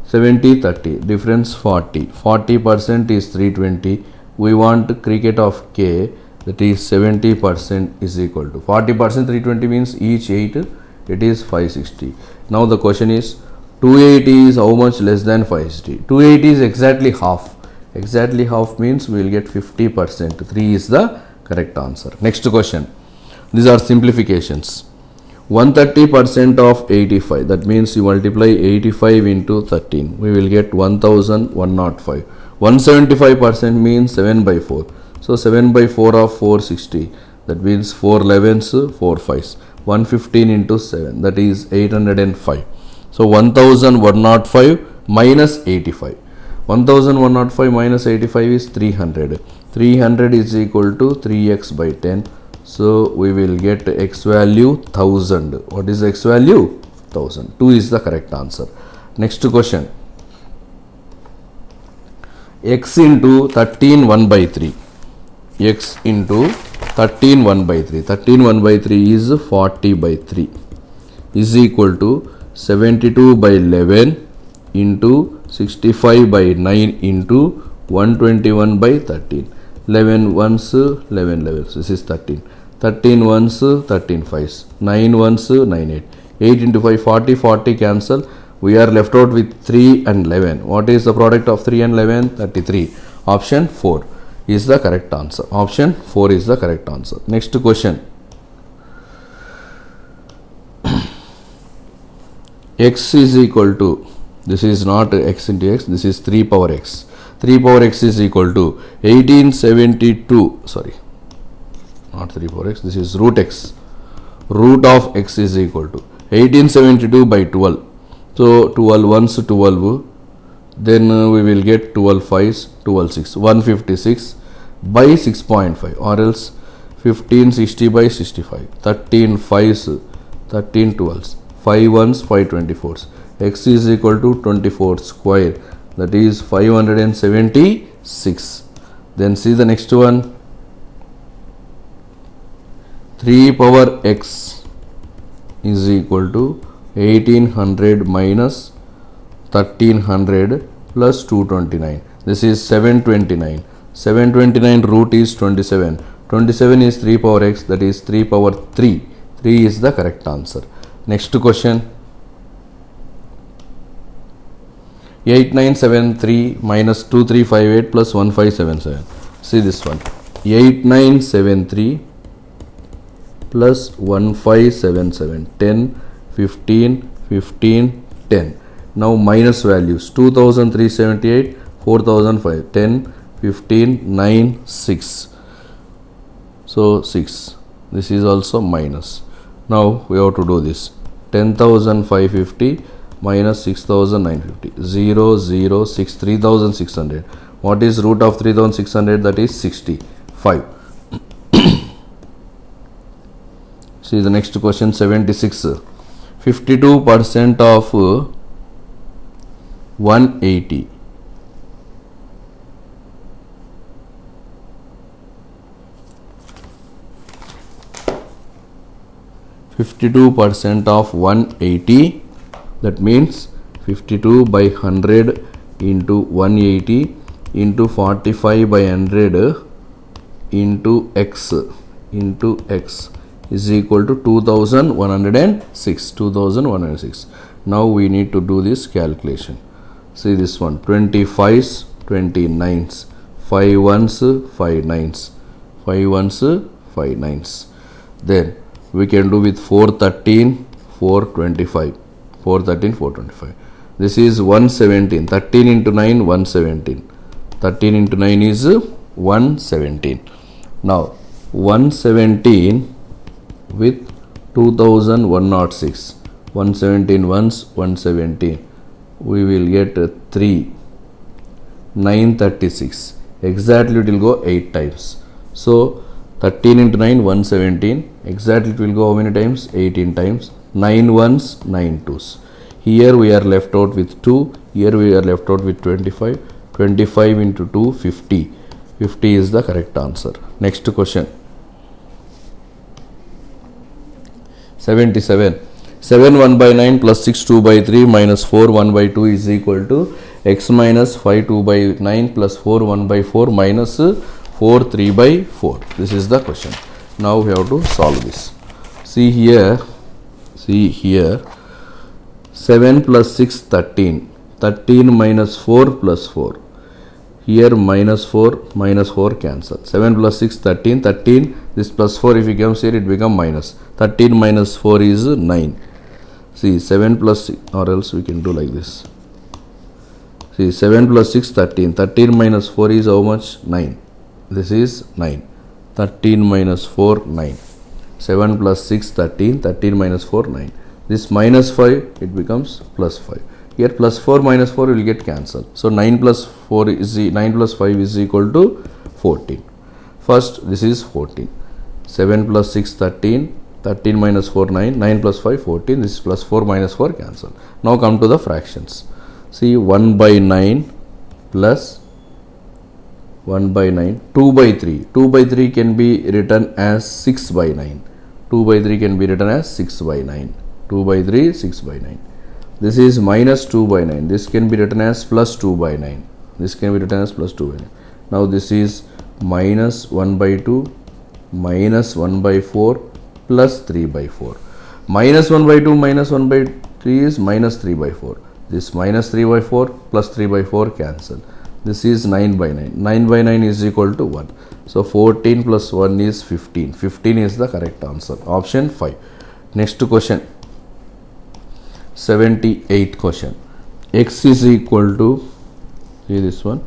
70, 30, difference 40. 40% is 320. We want cricket of K, that is 70% is equal to 40%. 320 means each 8, it is 560. Now the question is 280 is how much less than 560? 280 is exactly half. Exactly half means we will get 50%. 3 is the correct answer. Next question. These are simplifications. 130% of 85, that means you multiply 85 into 13, we will get 1105. 175% means 7 by 4. So 7 by 4 of 460, that means 4 11s, 4 5s. 115 into 7, that is 805. So 1105 minus 85. 1105 minus 85 is 300. 300 is equal to 3x by 10. So we will get x value 1000. What is x value? 1000. 2 is the correct answer. Next question. X into 13 1 by 3. X into 13 1 by 3. 13 1 by 3 is 40 by 3 is equal to 72 by 11 into 65 by 9 into 121 by 13. 11 ones, 11 11s. This is 13. 13 ones, 13 5s. 9 ones, 9 8. 8 into 5, 40. 40 cancel. We are left out with 3 and 11. What is the product of 3 and 11? 33. Option 4 is the correct answer. Option 4 is the correct answer. Next question. X is equal to, this is not x into x, this is 3 power x. 3 power x is equal to 1872, sorry, not 3 power x, this is root x. Root of x is equal to 1872 by 12. So 12 ones 12, then we will get 12 5s, 12 6, 156 by 6.5, or else 1560 by 65, 13 5s, 13 12s, 5 ones 5 24s. X is equal to 24 square, that is 576. Then see the next one. 3 power x is equal to 1800 minus 1300 plus 229. This is 729. 729 root is 27. 27 is 3 power x, that is 3 power 3. 3 is the correct answer. Next question. 8973 minus 2358 plus 1577. See this one. 8973 plus 1577. 10, 15, 15, 10. Now minus values 2378, 4005, 10, 15, 9, 6. So 6. This is also minus. Now we have to do this. 10,550 minus 6,950. 0, 0, 6, 3,600. What is root of 3,600? That is 65. See the next question, 76. 52% of 180. %% of 180, that means 52 by 100 into 180 into 45 by 100 into x is equal to 2106. Now we need to do this calculation. See this one, 25s, 29s, 5 1s, 5 9s, 5 1s, 5 9s. Then we can do with 413, 425, 413, 425. This is 117. 13 into 9, 117. 13 into 9 is 117. Now 117 with 2106. 117 once, 117. We will get 3. 936. Exactly it will go 8 times. So 13 into 9, 117. Exactly it will go how many times? 18 times. 9 ones, 9 twos. Here we are left out with 2. Here we are left out with 25. 25 into 2, 50. 50 is the correct answer. Next question. 77. 7 1 by 9 plus 6 2 by 3 minus 4 1 by 2 is equal to x minus 5 2 by 9 plus 4 1 by 4 minus 4 3 by 4. This is the question. Now we have to solve this. See here 7 plus 6 13. 13 minus 4 plus 4. Here minus 4 cancel. 7 plus 6 13. 13 this plus 4 if it comes here it become minus. 13 minus 4 is 9. See 7 plus 6, or else we can do like this. See 7 plus 6 13. 13 minus 4 is how much? 9. This is 9. 13 minus 4 9. 7 plus 6 13. 13 minus 4 9. This minus 5 it becomes plus 5. Here plus 4 minus 4 will get cancelled. So 9 plus 5 is equal to 14. First this is 14. 7 plus 6 13. 13 minus 4 9. 9 plus 5 14. This is plus 4 minus 4 cancel. Now come to the fractions. See 1 by 9 plus 1 by 9. 2 by 3. 2 by 3 can be written as 6 by 9. 2 by 3 can be written as 6 by 9. 2 by 3 6 by 9. This is minus 2 by 9. This can be written as plus 2 by 9. This can be written as plus 2 by 9. Now this is minus 1 by 2 minus 1 by 4 plus 3 by 4. Minus 1 by 2 minus 1 by 3 is minus 3 by 4. This minus 3 by 4 plus 3 by 4 cancel. This is 9 by 9. 9 by 9 is equal to 1. So 14 plus 1 is 15. 15 is the correct answer. Option 5. Next question. 78 question. X is equal to, see this one,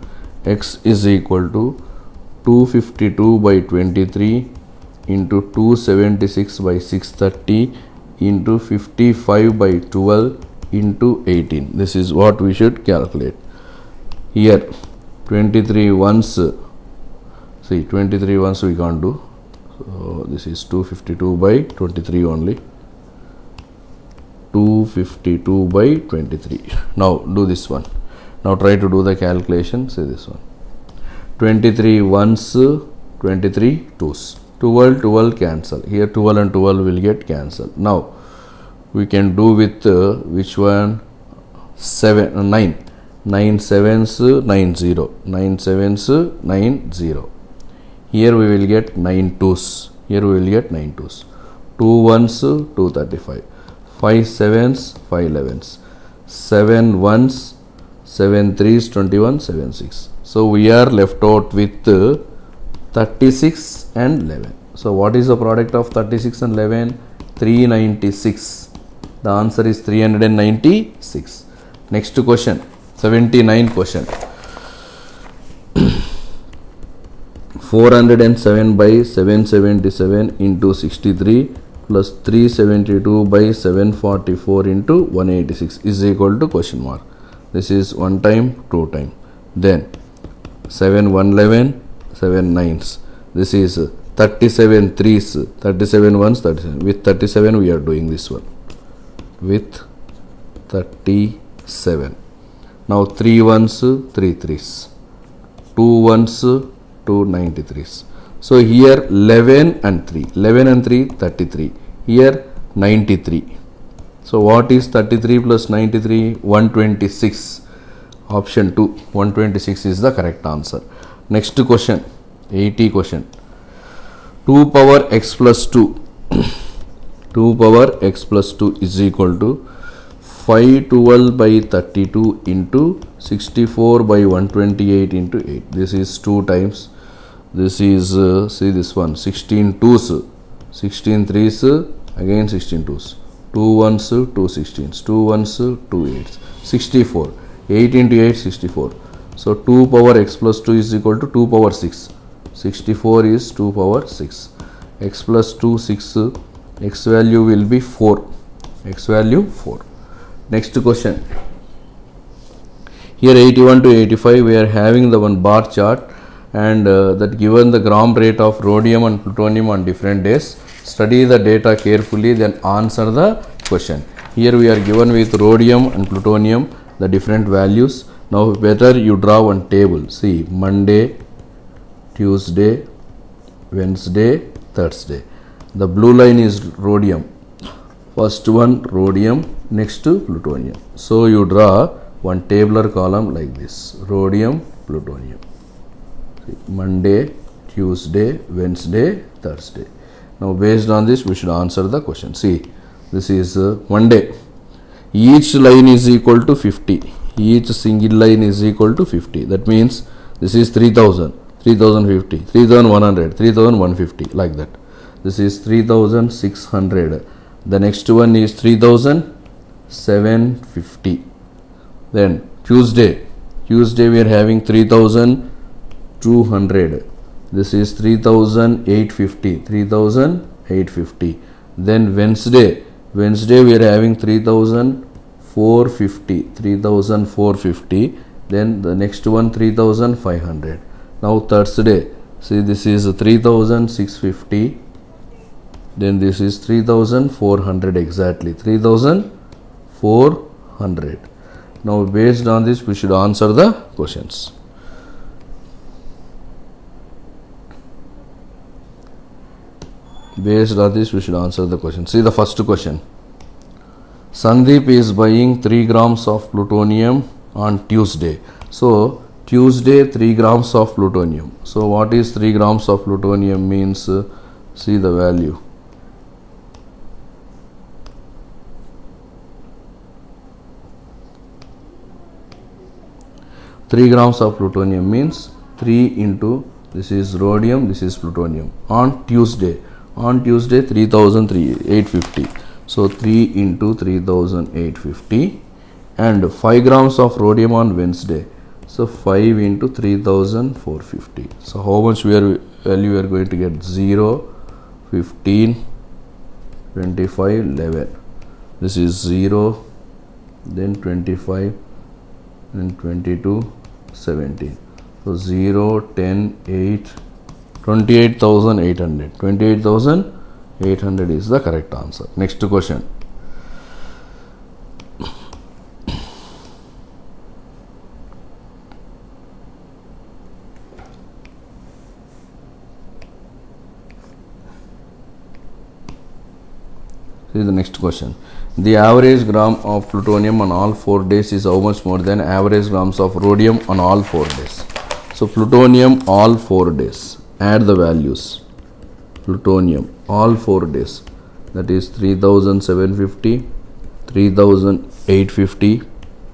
x is equal to 252 by 23 into 276 by 630 into 55 by 12 into 18. This is what we should calculate. Here 23 ones, see 23 ones we can't do. So this is 252 by 23 only. 252 by 23. Now do this one. Now try to do the calculation. Say this one. 23 ones, 23 twos. 12 cancel. Here 12 and 12 will get cancelled. Now we can do with which one? 9. 9 sevens 90. 9 sevens 90. Here we will get 9 twos. Here we will get 9 twos. 2 ones 235. 5 sevens 5 elevens. 7 ones 7 threes 21. 7 6. So we are left out with 36 and 11. So what is the product of 36 and 11? 396. The answer is 396. Next question, 79 question. 407 by 777 into 63 plus 372 by 744 into 186 is equal to question mark. This is 1 time, 2 time. Then 7 111, 7 9s. This is 37 3s, 37 ones, 37. With 37 we are doing this one. With 37. Now 3 ones, 3 3s. 2 ones, 2 93s. So here 11 and 3. 11 and 3, 33. Here 93. So what is 33 plus 93? 126. Option 2, 126 is the correct answer. Next question, 80 question. 2 power x plus 2. 2 power x plus 2 is equal to 512 by 32 into 64 by 128 into 8. This is 2 times. This is, see this one, 16 2s, 16 3s, again 16 2s. 2 1s, 2 16s, 2 1s, 2 8s, 64. 8 into 8, 64. So 2 power x plus 2 is equal to 2 power 6. 64 is 2 power 6. X plus 2, 6. X value will be 4. X value 4. Next question. Here 81 to 85 we are having the one bar chart, and that given the gram rate of rhodium and plutonium on different days. Study the data carefully, then answer the question. Here we are given with rhodium and plutonium the different values. Now better you draw one table. See, Monday, Tuesday, Wednesday, Thursday. The blue line is rhodium. First one rhodium, next to plutonium. So you draw one tabular column like this. Rhodium, plutonium. See, Monday, Tuesday, Wednesday, Thursday. Now based on this we should answer the question. See, this is Monday. Each line is equal to 50. Each single line is equal to 50. That means this is 3000, 3050, 3100, 3150, like that. This is 3600. The next one is 3750. Then Tuesday we are having 3200. This is 3850, 3850. Then Wednesday we are having 3450, 3450. Then the next one 3500. Now Thursday, see, this is 3650. Then this is 3400, exactly 3400. Now based on this we should answer the questions. Based on this we should answer the question. See the first question. Sandeep is buying 3 grams of plutonium on Tuesday. So Tuesday 3 grams of plutonium. So what is 3 grams of plutonium means? See the value. Three grams of plutonium means 3 into, this is rhodium, this is plutonium. On Tuesday 3850. So 3 into 3850. And 5 grams of rhodium on Wednesday. So 5 into 3450. So how much value we are going to get? 0, 15, 25, 11. This is 0, then 25, then 22, 17. So 0, 10, 8, 28,800. 28,800 is the correct answer. Next question. See the next question. The average gram of plutonium on all 4 days is how much more than average grams of rhodium on all 4 days? So plutonium all 4 days. Add the values. Plutonium all 4 days. That is 3750, 3850,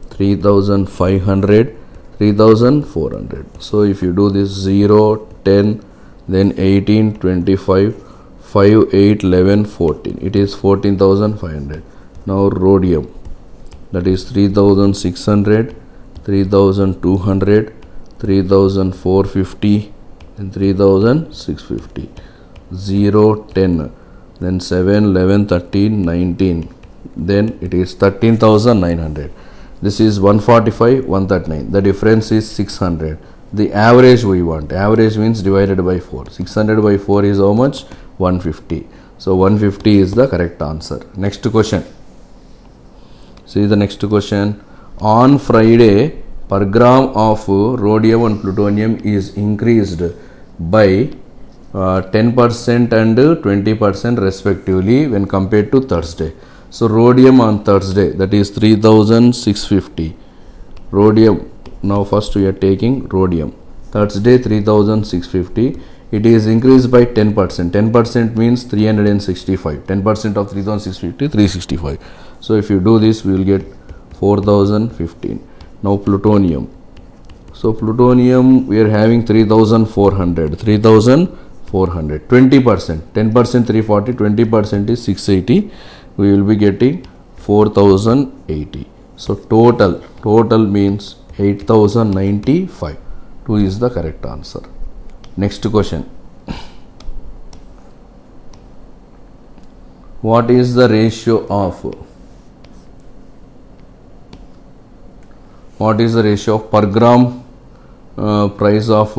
3500, 3400. So if you do this 0, 10, then 18, 25, 5, 8, 11, 14. It is 14,500. Now rhodium. that is 3600, 3200, 3450 and 3650. 0, 10, then 7, 11, 13, 19, then it is 13,900. This is 145, 139. The difference is 600. The average we want. Average means divided by 4. 600 by 4 is how much? 150. So 150 is the correct answer. Next question. See the next question. On Friday, per gram of rhodium and plutonium is increased by 10% and 20% respectively when compared to Thursday. So rhodium on Thursday, that is 3650. Rhodium, now first we are taking rhodium. Thursday 3650. It is increased by 10%. 10% means 365. 10% of 3650, 365. So if you do this, we will get 4015. Now plutonium. So plutonium we are having 3400. 3400. 20%. 10% 340. 20% is 680. We will be getting 4080. So total means 8095. 2 is the correct answer. Next question. What is the ratio of per gram price of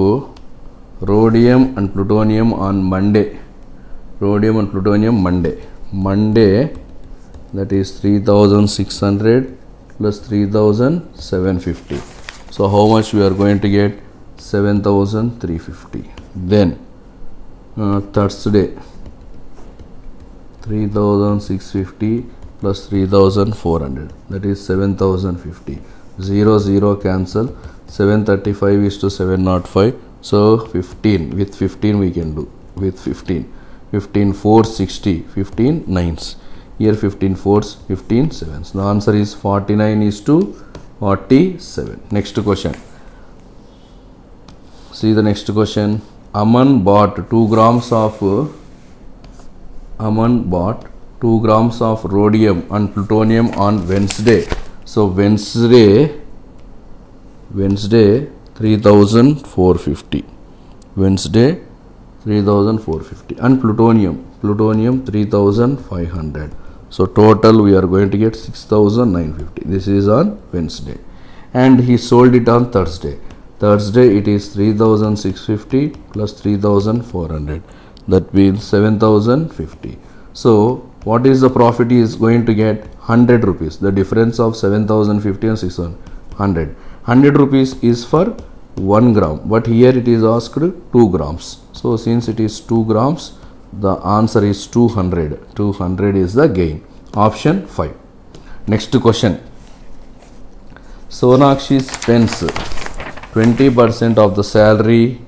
rhodium and plutonium on Monday? Rhodium and plutonium Monday, that is 3600 plus 3750. So how much we are going to get? 7350. Then Thursday 3650 plus 3400, that is 7050. 0 cancel. 735 is to 705. So 15, with 15 we can do, with 15 460, 15 nines. Here 15 fours, 15 sevens. The answer is 49 is to 47. Next question. See the next question. Aman bought 2 grams of rhodium and plutonium on Wednesday. So Wednesday 3450. Wednesday 3450 and plutonium 3500. So total we are going to get 6950. This is on Wednesday, and he sold it on Thursday. Thursday it is 3650 plus 3400, that means 7050. So what is the profit he is going to get? 100 rupees. The difference of 7050 and 600. 100 rupees is for 1 gram, but here it is asked 2 grams. So since it is 2 grams, the answer is 200. 200 is the gain. Option 5. Next question. Sonakshi spends 20% of the salary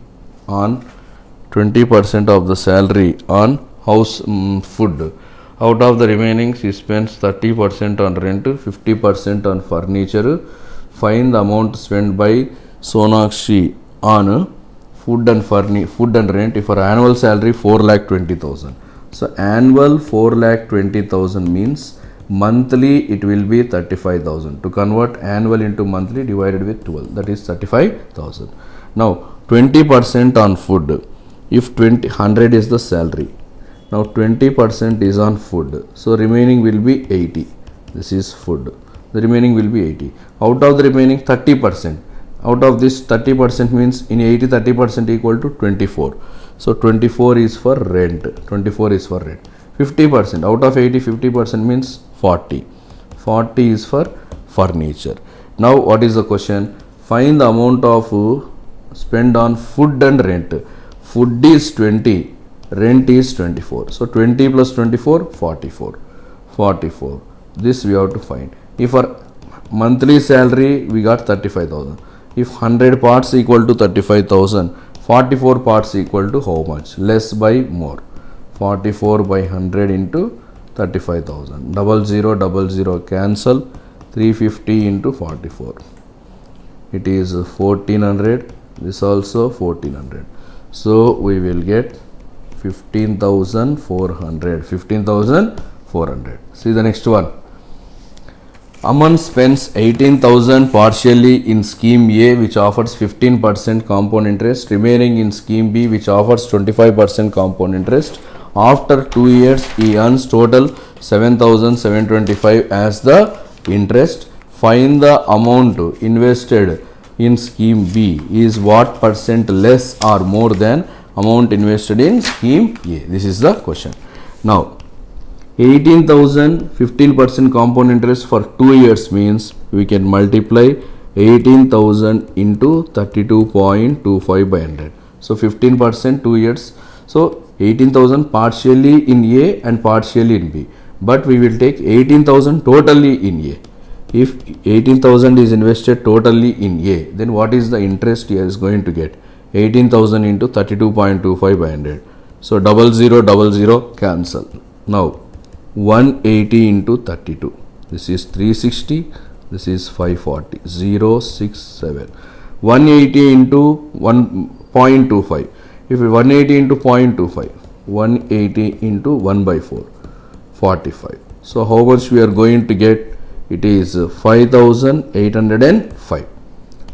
on house food. Out of the remaining, she spends 30% on rent, 50% on furniture. Find the amount spent by Sonakshi on food and rent if her annual salary 4,20,000. So annual 4,20,000 means monthly it will be 35,000. To convert annual into monthly divided with 12, that is 35,000. Now 20% on food. If 100 is the salary, now 20% is on food, so remaining will be 80. This is food. The remaining will be 80. Out of the remaining 30%, out of this 30% means in 80 30% equal to 24. So 24 is for rent. 50% out of 80, 50% means 40. 40 is for furniture. Now what is the question? Find the amount of spend on food and rent. Food is 20, rent is 24. So 20 plus 24, 44. This we have to find. If our monthly salary we got 35,000. If 100 parts equal to 35,000, 44 parts equal to how much? Less by more. 44 by 100 into 35,000. 00 cancel. 350 into 44. It is 1400. This also 1400. So we will get 15,400. 15,400. See the next one. Aman spends 18,000 partially in scheme A, which offers 15% compound interest, remaining in scheme B, which offers 25% compound interest. After 2 years, he earns total 7,725 as the interest. Find the amount invested in scheme B is what percent less or more than amount invested in scheme A. This is the question. Now, 18,000 15% compound interest for 2 years means we can multiply 18,000 into 32.25 by 100. So 15% 2 years. So 18,000 partially in A and partially in B. But we will take 18,000 totally in A. If 18,000 is invested totally in A, then what is the interest he is going to get? 18,000 into 32.25 by 100. So 0000 cancel. Now 180 into 32. This is 360. This is 540. 067. 180 into 1.25. If 180 into 0.25, 180 into 1 by 4, 45. So how much we are going to get? It is 5,805.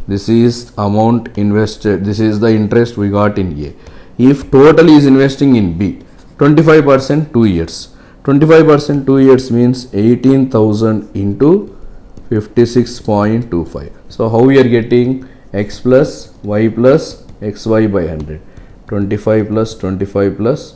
This is amount invested. This is the interest we got in A. If total is investing in B, 25% 2 years. 25% 2 years means 18,000 into 56.25. So how we are getting x plus y plus xy by 100. 25 plus 25 plus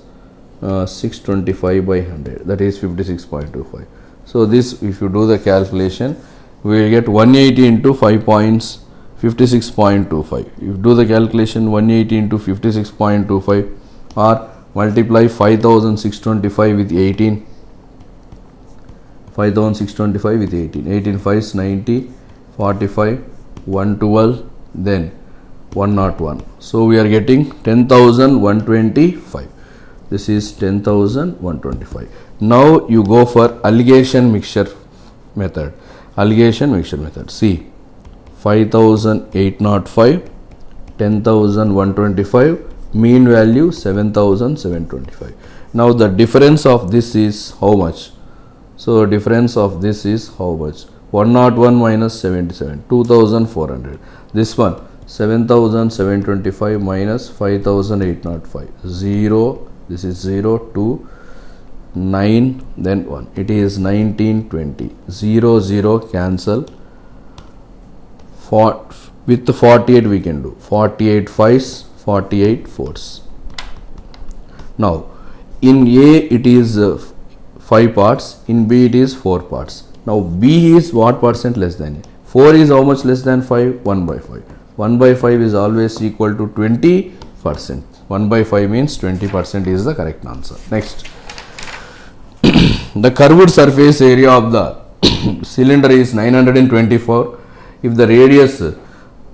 625 by 100. That is 56.25. So this, if you do the calculation, we will get 180 into 5 points, 56.25. If you do the calculation, 180 into 56.25 or multiply 5,625 with 18. 5,625 with 18. 18 5 is 90, 45, 112, then 101. So we are getting 10,125. This is 10,125. Now you go for alligation mixture method. Alligation mixture method. See, 5,805, 10,125, mean value 7,725. Now the difference of this is how much? So difference of this is how much? 101 minus 77, 2,400. This one 7,725 minus 5,805. 0. This is 0, 2, 9, then 1. It is 1920. 0, 0 cancel. With the 48 we can do. 48 5s, 48 4s. Now, in A it is 5 parts. In B it is 4 parts. Now, B is what percent less than A? 4 is how much less than 5? 1 by 5. 1 by 5 is always equal to 20%. 1 by 5 means 20% is the correct answer. Next, the curved surface area of the cylinder is 924. If the radius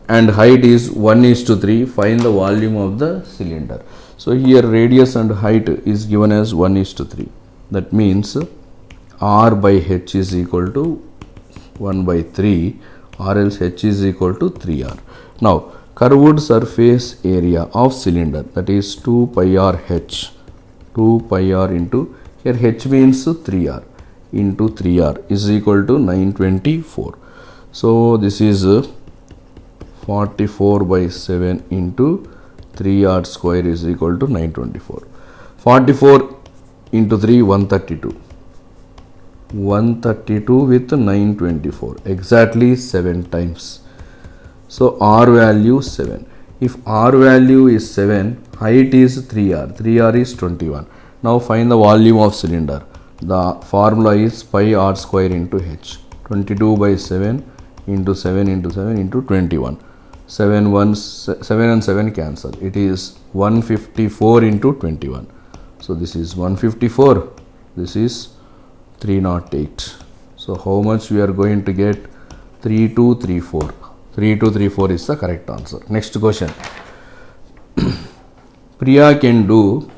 and height is 1:3, find the volume of the cylinder. So here radius and height is given as 1:3. That means R by H is equal to 1 by 3, or else H is equal to 3R. Now, curved surface area of cylinder, that is 2 pi r H. 2 pi r into, here H means 3R, into 3R is equal to 924. So this is 44 by 7 into 3R square is equal to 924. 44 into 3, 132. 132 with 924, exactly 7 times. So R value 7. If R value is 7, height is 3R. 3R is 21. Now find the volume of cylinder. The formula is pi r square into H. 22 by 7 into 7 into 7 into 21. 7 and 7 cancel. It is 154 into 21. So this is 154. This is 308. So how much we are going to get? 3234. 3234 is the correct answer. Next question. Priya can do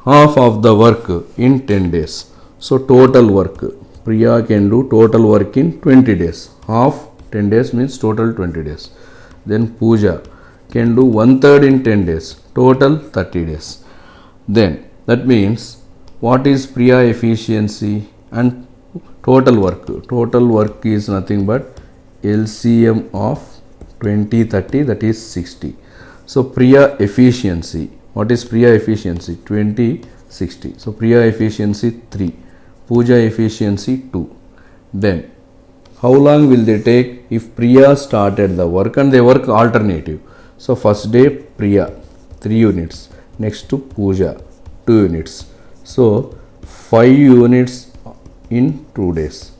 half of the work in 10 days. So total work. Priya can do total work in 20 days. Half 10 days means total 20 days. Then Pooja can do 1/3 in 10 days. Total 30 days. Then that means what is Priya efficiency and Total work is nothing but LCM of 20, 30, that is 60. So Priya efficiency, what is Priya efficiency? 20, 60. So Priya efficiency 3, Pooja efficiency 2. Then how long will they take if Priya started the work and they work alternative? So first day Priya 3 units, next to Pooja 2 units. So 5 units in 2 days,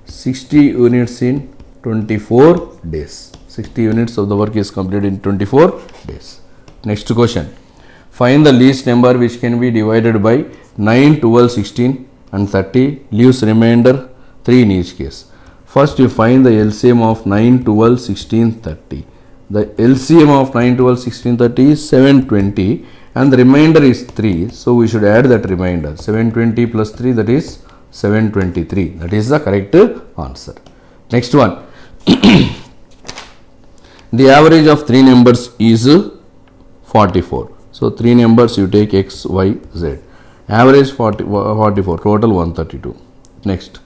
60 units in 24 days. 60 units of the work is completed in 24 days. Next question. Find the least number which can be divided by 9, 12, 16 and 30, leaves remainder 3 in each case. First you find the LCM of 9, 12, 16, 30. The LCM of 9, 12, 16, 30 is 720 and the remainder is 3. So we should add that remainder. 720 plus 3, that is 723. That is the correct answer. Next one. The average of 3 numbers is 44. So 3 numbers you take x, y, z. Average 44, total 132. Next.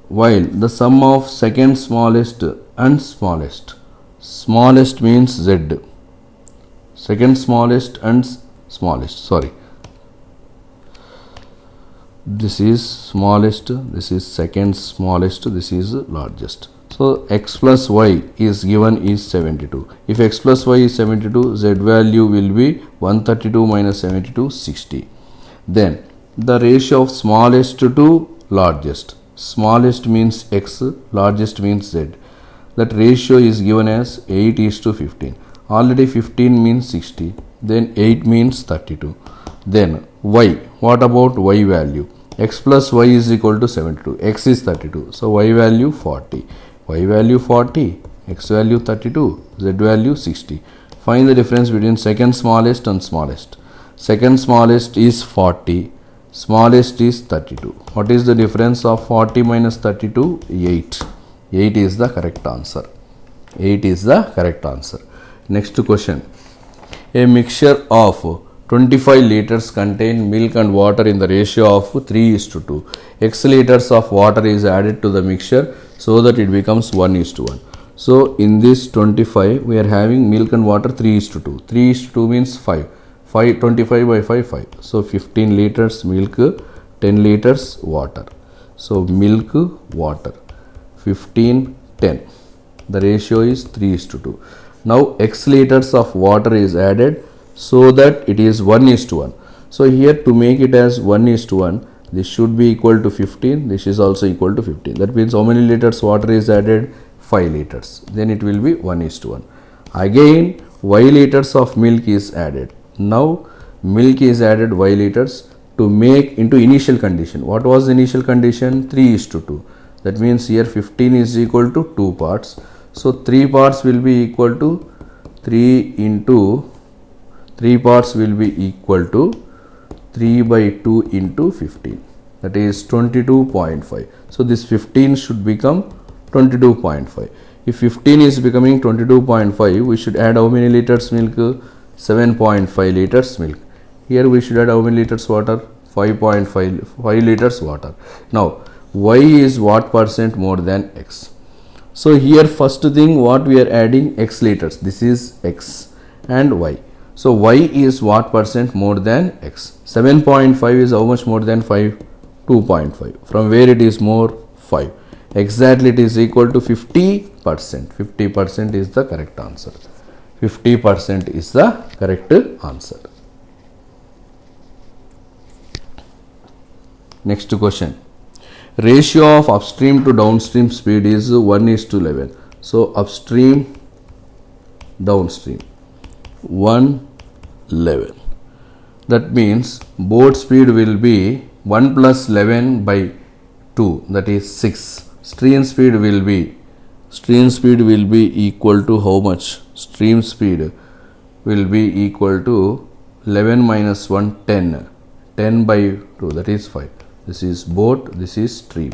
While the sum of second smallest and smallest. Smallest means z. Second smallest and smallest. Sorry. This is smallest, this is second smallest, this is largest. So x plus y is given is 72. If x plus y is 72, z value will be 132 minus 72, 60. Then the ratio of smallest to largest. Smallest means x, largest means z. That ratio is given as 8 is to 15. Already 15 means 60. Then 8 means 32. Then y. What about y value? X plus y is equal to 72. X is 32. So y value 40. Y value 40. X value 32. Z value 60. Find the difference between second smallest and smallest. Second smallest is 40. Smallest is 32. What is the difference of 40 minus 32? 8. 8 is the correct answer. 8 is the correct answer. Next question. A mixture of 25 liters contain milk and water in the ratio of 3 is to 2. X liters of water is added to the mixture so that it becomes 1 is to 1. So in this 25 we are having milk and water 3 is to 2. 3 is to 2 means 5. 25 by 5, 5. So 15 liters milk, 10 liters water. So milk, water, 15, 10. The ratio is 3 is to 2. Now x liters of water is added so that it is 1 is to 1. So here to make it as 1 is to 1, this should be equal to 15. This is also equal to 15. That means how many liters water is added? 5 liters. Then it will be 1 is to 1. Again y liters of milk is added. Now milk is added y liters to make into initial condition. What was the initial condition? 3 is to 2. That means here 15 is equal to 2 parts. So 3 parts will be equal to 3 into 3 parts will be equal to 3 by 2 into 15. That is 22.5. So this 15 should become 22.5. If 15 is becoming 22.5, we should add how many liters milk? 7.5 liters milk. Here we should add how many liters water? 5 liters water. Now y is what percent more than x? So here first thing what we are adding? X liters. This is x and y. So y is what percent more than x? 7.5 is how much more than 5? 2.5. From where it is more? 5. Exactly it is equal to 50%. 50% is the correct answer. 50% is the correct answer. Next question. Ratio of upstream to downstream speed is 1 is to 11. So upstream, downstream, 1, 11. That means boat speed will be 1 plus 11 by 2, that is 6. Stream speed will be equal to how much? Stream speed will be equal to 11 minus 1, 10. 10 by 2, that is 5. This is boat, this is stream.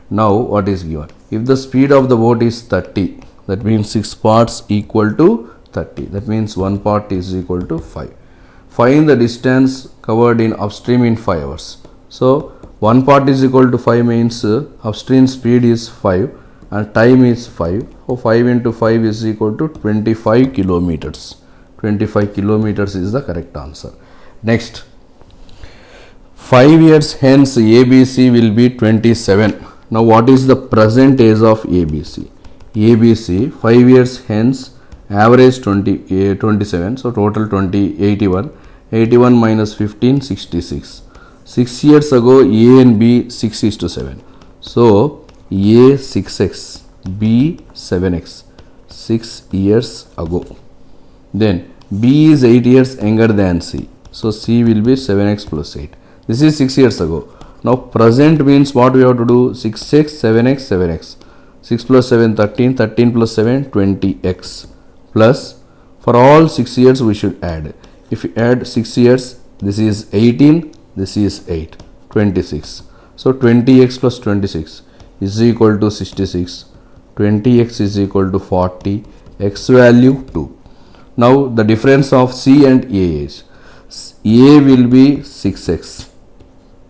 Now what is given? If the speed of the boat is 30, that means 6 parts equal to 30. That means 1 part is equal to 5. Find the distance covered in upstream in 5 hours. So 1 part is equal to 5 means upstream speed is 5 and time is 5. So 5 into 5 is equal to 25 kilometers. 25 kilometers is the correct answer. Next, 5 years hence ABC will be 27. Now what is the present age of ABC? ABC 5 years hence average 27, so total 81. 81 minus 15, 66. 6 years ago A and B 6 is to 7. So A 6x, B 7x. 6 years ago. Then B is 8 years younger than C. So C will be 7x plus 8. This is 6 years ago. Now present means what we have to do? 6x, 7x, 7x. 6 plus 7, 13. 13 plus 7, 20x. Plus for all 6 years we should add. If you add 6 years, this is 18, this is 8, 26. So 20x plus 26 is equal to 66. 20x is equal to 40. X value 2. Now the difference of C and A is A will be 6x.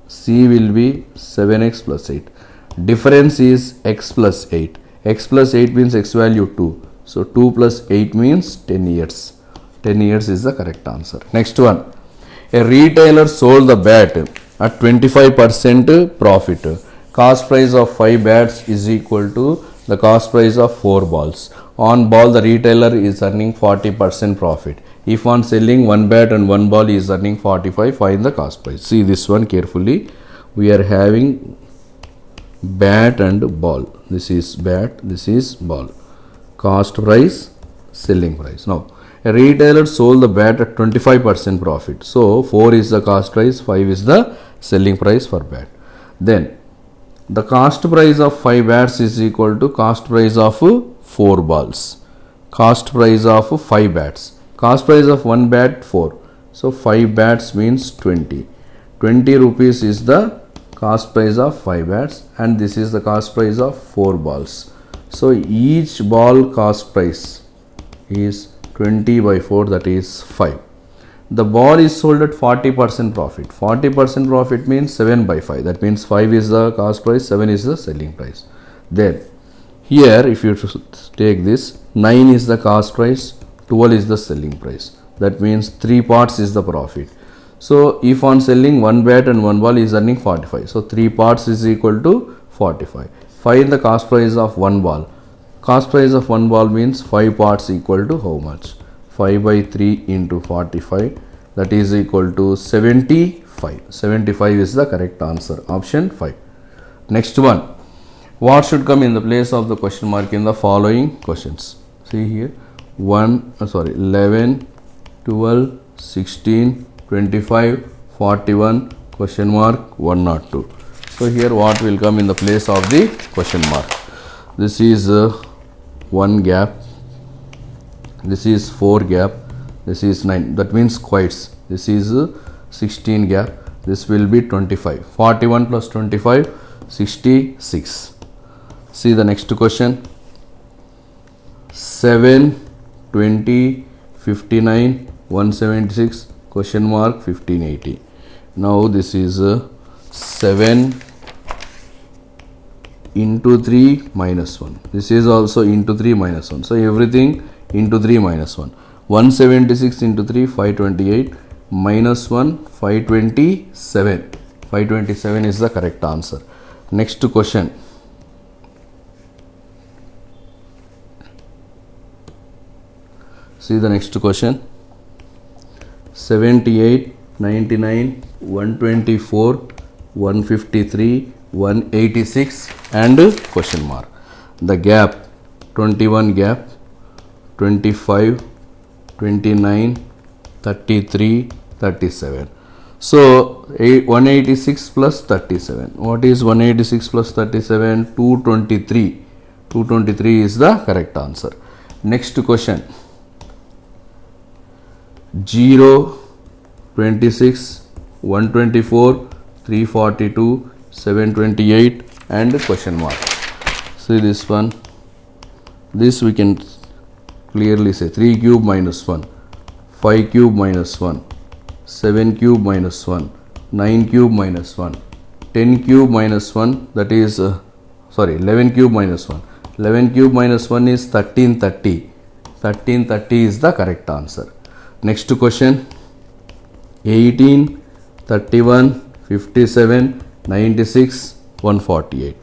C will be 7x plus 8. Difference is x plus 8. X plus 8 means x value 2. So 2 plus 8 means 10 years. 10 years is the correct answer. Next one. A retailer sold the bat at 25% profit. Cost price of 5 bats is equal to the cost price of 4 balls. On ball the retailer is earning 40% profit. If on selling 1 bat and 1 ball he is earning 45, find the cost price. See this one carefully. We are having bat and ball. This is bat, this is ball. Cost price, selling price. Now a retailer sold the bat at 25% profit. So 4 is the cost price, 5 is the selling price for bat. Then the cost price of 5 bats is equal to cost price of 4 balls. Cost price of 5 bats. Cost price of 1 bat 4. So 5 bats means 20. 20 rupees is the cost price of 5 bats and this is the cost price of 4 balls. So each ball cost price is 20 by 4, that is 5. The ball is sold at 40% profit. 40% profit means 7 by 5. That means 5 is the cost price, 7 is the selling price. Then here if you take this, 9 is the cost price, 12 is the selling price. That means 3 parts is the profit. So if on selling 1 bat and 1 ball is earning 45. So 3 parts is equal to 45. Find the cost price of 1 ball. Cost price of 1 ball means 5 parts equal to how much? 5 by 3 into 45, that is equal to 75. 75 is the correct answer. Option 5. Next one. What should come in the place of the question mark in the following questions? See here. 11, 12, 16, 25, 41, question mark 102. So here what will come in the place of the question mark? This is 1 gap, this is 4 gap, this is 9, that means quiets. This is 16 gap, this will be 25. 41 plus 25, 66. See the next question. 7, 20, 59, 176, question mark 1580. Now this is 7 into 3 minus 1. This is also into 3 minus 1. So everything into 3 minus 1. 176 into 3, 528, minus 1, 527. 527 is the correct answer. Next question. See the next question. 78, 99, 124, 153, 186 and question mark. The gap 21 gap, 25, 29, 33, 37. So 186 plus 37. What is 186 plus 37? 223. 223 is the correct answer. Next question. 0, 26, 124, 342, 728 and question mark. See this one. This we can clearly say 3 cube minus 1, 5 cube minus 1, 7 cube minus 1, 9 cube minus 1, 10 cube minus 1, that is 11 cube minus 1. 11 cube minus 1 is 1330. 1330 is the correct answer. Next question, 18, 31, 57, 96, 148.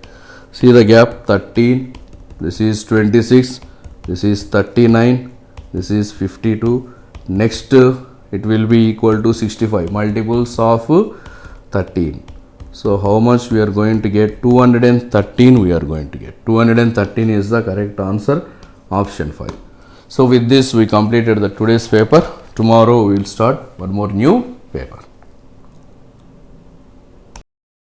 See the gap, 13, this is 26, this is 39, this is 52. Next it will be equal to 65, multiples of 13. So how much we are going to get? 213 we are going to get. 213 is the correct answer, option 5. So with this we completed the today's paper. Tomorrow we will start one more new paper.